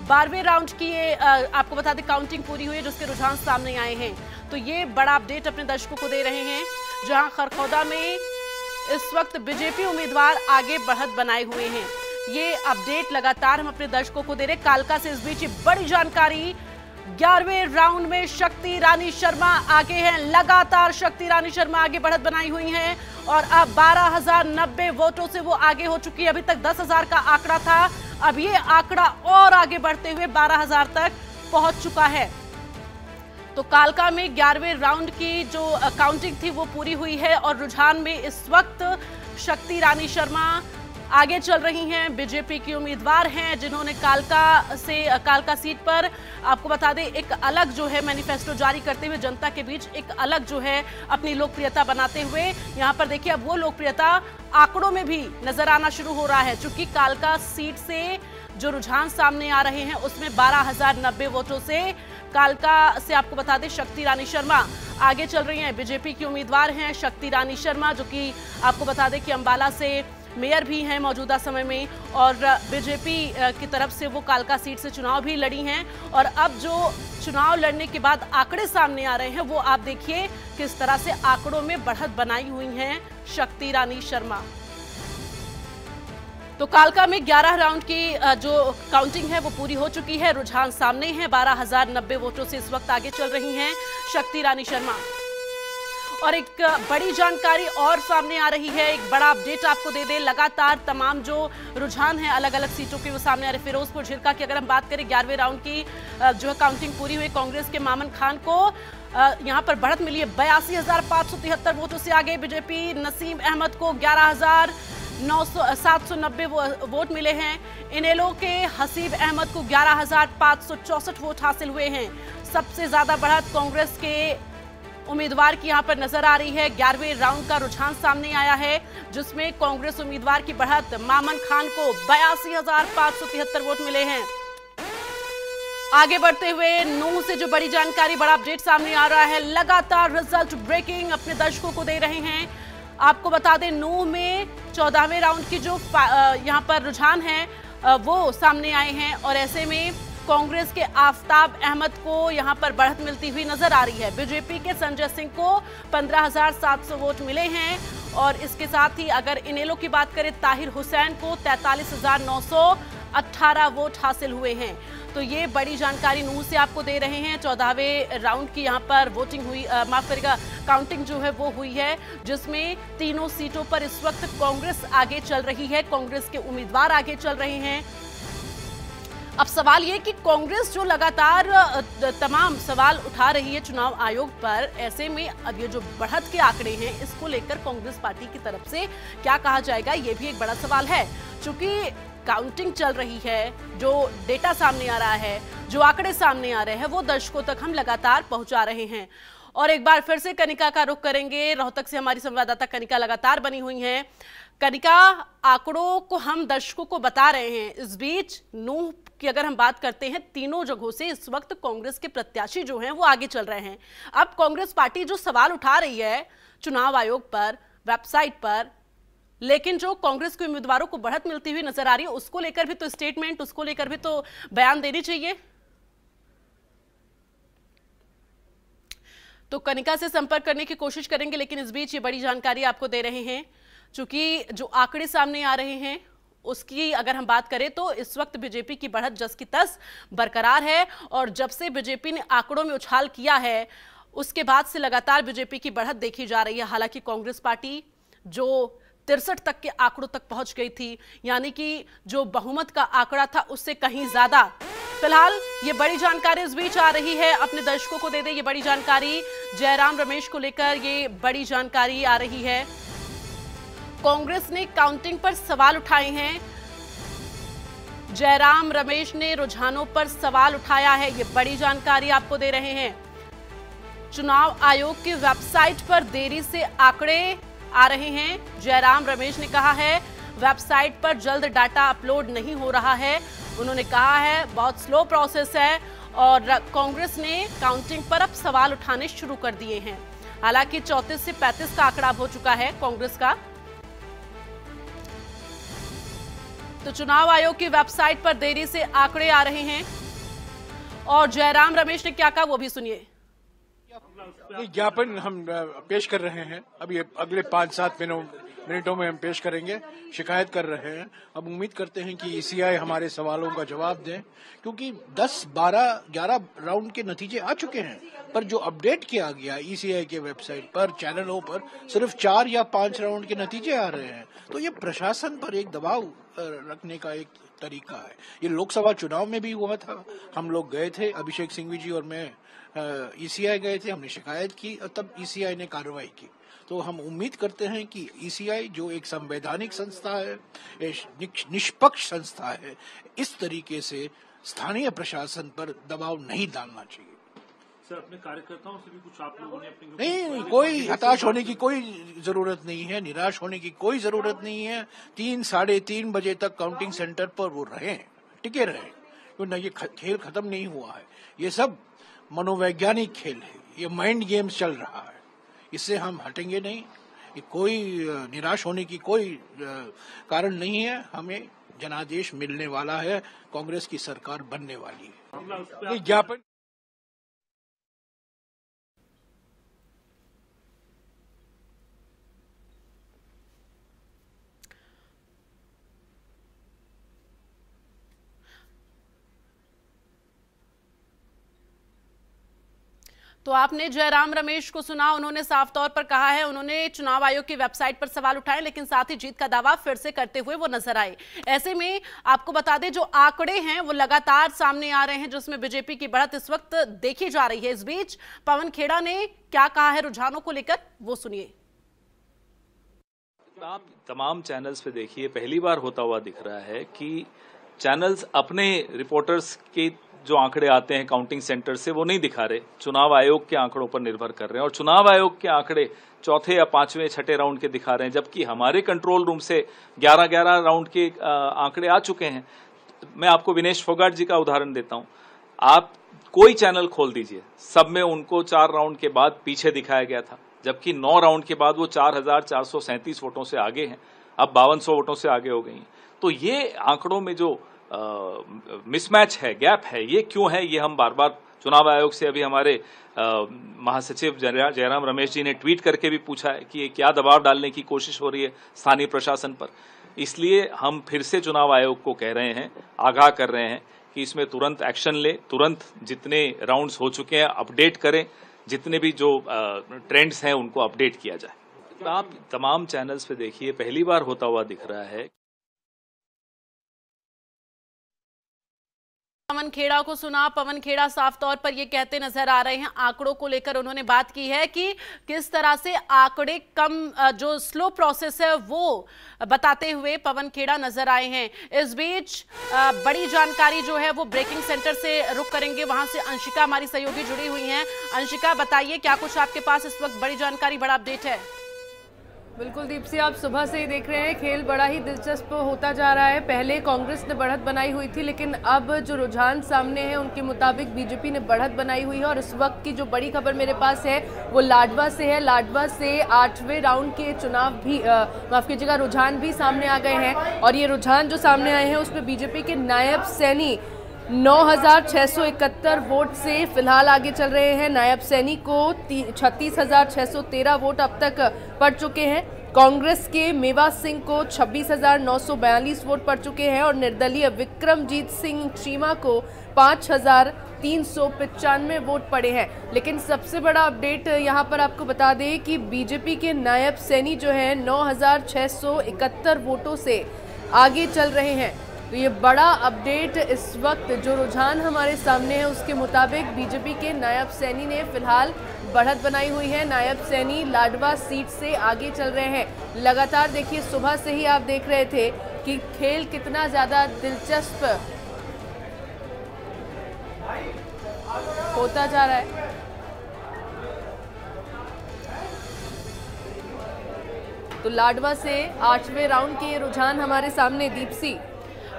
12वें राउंड की ये आपको बता दें काउंटिंग पूरी हुई है, जिसके रुझान सामने आए हैं। तो ये बड़ा अपडेट अपने दर्शकों को दे रहे हैं, जहां खरखौदा में इस वक्त बीजेपी उम्मीदवार आगे बढ़त बनाए हुए हैं। ये अपडेट लगातार हम अपने दर्शकों को दे रहे हैं। कालका से इस बीच बड़ी जानकारी, 11वें राउंड में शक्ति रानी शर्मा आगे हैं, लगातार शक्ति रानी शर्मा आगे बढ़त बनाई हुई हैं और अब 12,090 वोटों से वो आगे हो चुकी है। अभी तक 10,000 का आंकड़ा था, अब ये आंकड़ा और आगे बढ़ते हुए 12,000 तक पहुंच चुका है। तो कालका में 11वें राउंड की जो काउंटिंग थी वो पूरी हुई है और रुझान में इस वक्त शक्ति रानी शर्मा आगे चल रही हैं। बीजेपी की उम्मीदवार हैं जिन्होंने कालका सीट पर आपको बता दें एक अलग जो है मैनिफेस्टो जारी करते हुए जनता के बीच एक अलग जो है अपनी लोकप्रियता बनाते हुए यहाँ पर देखिए अब वो लोकप्रियता आंकड़ों में भी नजर आना शुरू हो रहा है। चूंकि कालका सीट से जो रुझान सामने आ रहे हैं उसमें 12,090 वोटों से कालका से आपको बता दें शक्ति रानी शर्मा आगे चल रही हैं। बीजेपी की उम्मीदवार हैं शक्ति रानी शर्मा, जो कि आपको बता दें कि अंबाला से मेयर भी हैं मौजूदा समय में और बीजेपी की तरफ से वो कालका सीट से चुनाव भी लड़ी हैं। और अब जो चुनाव लड़ने के बाद आंकड़े सामने आ रहे हैं वो आप देखिए किस तरह से आंकड़ों में बढ़त बनाई हुई हैं शक्ति रानी शर्मा। तो कालका में 11 राउंड की जो काउंटिंग है वो पूरी हो चुकी है, रुझान सामने है, 12,090 वोटों से इस वक्त आगे चल रही हैं शक्ति रानी शर्मा। और एक बड़ी जानकारी और सामने आ रही है, एक बड़ा अपडेट आपको दे दें। लगातार तमाम जो रुझान है अलग अलग सीटों के वो सामने आ रहे। फिरोजपुर झिरका की अगर हम बात करें 11वें राउंड की जो है काउंटिंग पूरी हुई, कांग्रेस के मामन खान को यहाँ पर बढ़त मिली है 82,573 वोटों से आगे। बीजेपी नसीम अहमद को 11,790 वोट मिले हैं। इनेलो के हसीब अहमद को 11,564 वोट हासिल हुए हैं। सबसे ज्यादा बढ़त कांग्रेस के उम्मीदवार की यहां पर नजर आ रही है। 11वें राउंड का रुझान सामने आया है जिसमें कांग्रेस उम्मीदवार की बढ़त मामन खान को 82,573 वोट मिले हैं। आगे बढ़ते हुए नूह से जो बड़ी जानकारी, बड़ा अपडेट सामने आ रहा है, लगातार रिजल्ट ब्रेकिंग अपने दर्शकों को दे रहे हैं। आपको बता दें नूह में 14वें राउंड की जो यहां पर रुझान है वो सामने आए हैं और ऐसे में कांग्रेस के आफताब अहमद को यहां पर बढ़त मिलती हुई नजर आ रही है। बीजेपी के संजय सिंह को 15,700 वोट मिले हैं और इसके साथ ही अगर इनेलो की बात करें ताहिर हुसैन को 43,918 वोट हासिल हुए हैं। तो ये बड़ी जानकारी नूह से आपको दे रहे हैं। 14वें राउंड की यहां पर वोटिंग हुई, माफ करिएगा काउंटिंग जो है वो हुई है जिसमें तीनों सीटों पर इस वक्त कांग्रेस आगे चल रही है, कांग्रेस के उम्मीदवार आगे चल रहे हैं। अब सवाल ये कि कांग्रेस जो लगातार तमाम सवाल उठा रही है चुनाव आयोग पर, ऐसे में अब ये जो बढ़त के आंकड़े हैं इसको लेकर कांग्रेस पार्टी की तरफ से क्या कहा जाएगा, ये भी एक बड़ा सवाल है। चूंकि काउंटिंग चल रही है, जो डेटा सामने आ रहा है, जो आंकड़े सामने आ रहे हैं, वो दर्शकों तक हम लगातार पहुंचा रहे हैं। और एक बार फिर से कनिका का रुख करेंगे। रोहतक से हमारी संवाददाता कनिका लगातार बनी हुई हैं। कनिका, आंकड़ों को हम दर्शकों को बता रहे हैं, इस बीच नूह की अगर हम बात करते हैं, तीनों जगहों से इस वक्त कांग्रेस के प्रत्याशी जो हैं वो आगे चल रहे हैं। अब कांग्रेस पार्टी जो सवाल उठा रही है चुनाव आयोग पर, वेबसाइट पर, लेकिन जो कांग्रेस के उम्मीदवारों को बढ़त मिलती हुई नजर आ रही है, उसको लेकर भी तो स्टेटमेंट, उसको लेकर भी तो बयान देनी चाहिए। तो कनिका से संपर्क करने की कोशिश करेंगे, लेकिन इस बीच ये बड़ी जानकारी आपको दे रहे हैं। चूंकि जो आंकड़े सामने आ रहे हैं उसकी अगर हम बात करें तो इस वक्त बीजेपी की बढ़त जस की तस बरकरार है, और जब से बीजेपी ने आंकड़ों में उछाल किया है उसके बाद से लगातार बीजेपी की बढ़त देखी जा रही है। हालांकि कांग्रेस पार्टी जो 63 तक के आंकड़ों तक पहुंच गई थी, यानी कि जो बहुमत का आंकड़ा था उससे कहीं ज्यादा। फिलहाल ये बड़ी जानकारी इस बीच आ रही है, अपने दर्शकों को दे दे ये बड़ी जानकारी। जयराम रमेश को लेकर ये बड़ी जानकारी आ रही है। कांग्रेस ने काउंटिंग पर सवाल उठाए हैं, जयराम रमेश ने रुझानों पर सवाल उठाया है, ये बड़ी जानकारी आपको दे रहे हैं। चुनाव आयोग की वेबसाइट पर देरी से आंकड़े आ रहे हैं। जयराम रमेश ने कहा है वेबसाइट पर जल्द डाटा अपलोड नहीं हो रहा है। उन्होंने कहा है बहुत स्लो प्रोसेस है, और कांग्रेस ने काउंटिंग पर अब सवाल उठाने शुरू कर दिए हैं। हालांकि 34 से 35 का आंकड़ा हो चुका है कांग्रेस का। तो चुनाव आयोग की वेबसाइट पर देरी से आंकड़े आ रहे हैं, और जयराम रमेश ने क्या कहा वो भी सुनिए। ज्ञापन हम पेश कर रहे हैं, अभी अगले 5-7 मिनटों में हम पेश करेंगे। शिकायत कर रहे हैं, अब उम्मीद करते हैं कि ईसीआई हमारे सवालों का जवाब दें, क्योंकि 10, 12, 11 राउंड के नतीजे आ चुके हैं, पर जो अपडेट किया गया ईसीआई के वेबसाइट पर, चैनलों पर सिर्फ 4 या 5 राउंड के नतीजे आ रहे हैं। तो ये प्रशासन पर एक दबाव रखने का एक तरीका है। ये लोकसभा चुनाव में भी हुआ था, हम लोग गए थे, अभिषेक सिंघवी जी और मैं ईसीआई गए थे, हमने शिकायत की और तब ईसीआई ने कार्रवाई की। तो हम उम्मीद करते हैं कि ईसीआई जो एक संवैधानिक संस्था है, निष्पक्ष संस्था है, इस तरीके से स्थानीय प्रशासन पर दबाव नहीं डालना चाहिए। सर, अपने कार्यकर्ताओं से भी कुछ आप लोगों ने अपनी नहीं, कोई हताश होने की कोई जरूरत नहीं है, निराश होने की कोई जरूरत नहीं है। 3, 3:30 बजे तक काउंटिंग सेंटर पर वो रहे, टिके रहे, क्योंकि ये खेल खत्म नहीं हुआ है। ये सब मनोवैज्ञानिक खेल है, ये माइंड गेम्स चल रहा है, इससे हम हटेंगे नहीं। ये कोई निराश होने की कोई कारण नहीं है। हमें जनादेश मिलने वाला है, कांग्रेस की सरकार बनने वाली है। ज्ञापन तो आपने जयराम रमेश को सुना, उन्होंने साफ तौर पर कहा है, उन्होंने चुनाव आयोग की वेबसाइट पर सवाल उठाए, लेकिन साथ ही जीत का दावा फिर से करते हुए वो नजर आए। ऐसे में आपको बता दें जो आंकड़े हैं वो लगातार सामने आ रहे हैं, जिसमें बीजेपी की बढ़त इस वक्त देखी जा रही है। इस बीच पवन खेड़ा ने क्या कहा है रुझानों को लेकर, वो सुनिए। आप तमाम चैनल्स पे देखिए, पहली बार होता हुआ दिख रहा है कि चैनल्स अपने रिपोर्टर्स के जो आंकड़े आते हैं काउंटिंग सेंटर से वो नहीं दिखा रहे, चुनाव आयोग के आंकड़ों पर निर्भर कर रहे हैं, और चुनाव आयोग के आंकड़े 4थे या 5वें 6ठे राउंड के दिखा रहे हैं, जबकि हमारे कंट्रोल रूम से 11-11 राउंड के आंकड़े आ चुके हैं। मैं आपको विनेश फोगाट जी का उदाहरण देता हूं, आप कोई चैनल खोल दीजिए, सब में उनको 4 राउंड के बाद पीछे दिखाया गया था, जबकि 9 राउंड के बाद वो 4437 वोटों से आगे हैं, अब 5200 वोटों से आगे हो गई हैं। तो ये आंकड़ों में जो मिसमैच है, गैप है, ये क्यों है, ये हम बार बार चुनाव आयोग से, अभी हमारे महासचिव जयराम रमेश जी ने ट्वीट करके भी पूछा है कि ये क्या दबाव डालने की कोशिश हो रही है स्थानीय प्रशासन पर। इसलिए हम फिर से चुनाव आयोग को कह रहे हैं, आगाह कर रहे हैं कि इसमें तुरंत एक्शन ले, तुरंत जितने राउंड्स हो चुके हैं अपडेट करें, जितने भी जो ट्रेंड्स हैं उनको अपडेट किया जाए। आप तमाम चैनल्स पे देखिए, पहली बार होता हुआ दिख रहा है। पवन खेड़ा को सुना। पवन खेड़ा साफ तौर पर ये कहते नजर आ रहे हैं, आंकड़ों को लेकर उन्होंने बात की है कि किस तरह से आंकड़े कम जो स्लो प्रोसेस है वो बताते हुए पवन खेड़ा नजर आए हैं। इस बीच बड़ी जानकारी जो है वो ब्रेकिंग सेंटर से रुक करेंगे, वहां से अंशिका हमारी सहयोगी जुड़ी हुई हैं। अंशिका, बताइए क्या कुछ आपके पास इस वक्त बड़ी जानकारी, बड़ा अपडेट है? बिल्कुल दीप्ति, आप सुबह से ही देख रहे हैं खेल बड़ा ही दिलचस्प होता जा रहा है। पहले कांग्रेस ने बढ़त बनाई हुई थी, लेकिन अब जो रुझान सामने है उनके मुताबिक बीजेपी ने बढ़त बनाई हुई है। और इस वक्त की जो बड़ी खबर मेरे पास है वो लाडवा से है। लाडवा से 8वें राउंड के चुनाव भी माफ कीजिएगा रुझान भी सामने आ गए हैं। और ये रुझान जो सामने आए हैं उसमें बीजेपी के नायब सैनी 9,671 वोट से फिलहाल आगे चल रहे हैं। नायब सैनी को 36,613 वोट अब तक पड़ चुके हैं। कांग्रेस के मेवा सिंह को 26,942 वोट पड़ चुके हैं और निर्दलीय विक्रमजीत सिंह चीमा को 5,395 वोट पड़े हैं। लेकिन सबसे बड़ा अपडेट यहां पर आपको बता दें कि बीजेपी के नायब सैनी जो है 9,671 वोटों से आगे चल रहे हैं। तो ये बड़ा अपडेट इस वक्त जो रुझान हमारे सामने है उसके मुताबिक बीजेपी के नायब सैनी ने फिलहाल बढ़त बनाई हुई है। नायब सैनी लाडवा सीट से आगे चल रहे हैं। लगातार देखिए, सुबह से ही आप देख रहे थे कि खेल कितना ज़्यादा दिलचस्प होता जा रहा है। तो लाडवा से 8वें राउंड के ये रुझान हमारे सामने, दीप्ति।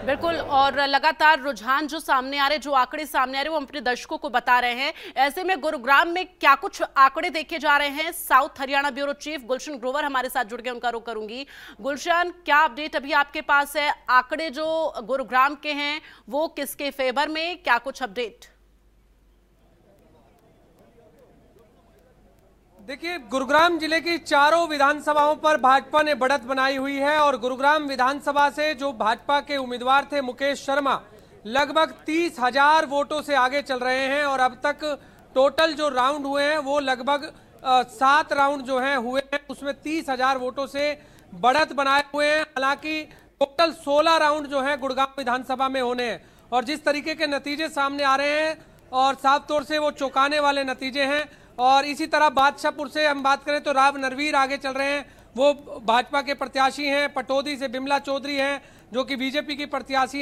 बिल्कुल, और लगातार रुझान जो सामने आ रहे, जो आंकड़े सामने आ रहे, वो हम अपने दर्शकों को बता रहे हैं। ऐसे में गुरुग्राम में क्या कुछ आंकड़े देखे जा रहे हैं, south Haryana bureau chief Gulshan Grover हमारे साथ जुड़ गए, उनका रुख करूंगी। गुलशन, क्या अपडेट अभी आपके पास है? आंकड़े जो गुरुग्राम के हैं वो किसके फेवर में, क्या कुछ अपडेट? देखिए, गुरुग्राम जिले की चारों विधानसभाओं पर भाजपा ने बढ़त बनाई हुई है और गुरुग्राम विधानसभा से जो भाजपा के उम्मीदवार थे मुकेश शर्मा लगभग 30,000 वोटों से आगे चल रहे हैं। और अब तक टोटल जो राउंड हुए हैं वो लगभग 7 राउंड जो हैं हुए हैं, उसमें 30,000 वोटों से बढ़त बनाए हुए हैं। हालांकि टोटल 16 राउंड जो है गुड़गांव विधानसभा में होने हैं और जिस तरीके के नतीजे सामने आ रहे हैं और साफ तौर से वो चौंकाने वाले नतीजे हैं। और इसी तरह बादशाहपुर से हम बात करें तो राव नरवीर आगे चल रहे हैं, वो भाजपा के प्रत्याशी हैं। पटौदी से बिमला चौधरी हैं जो कि बीजेपी की प्रत्याशी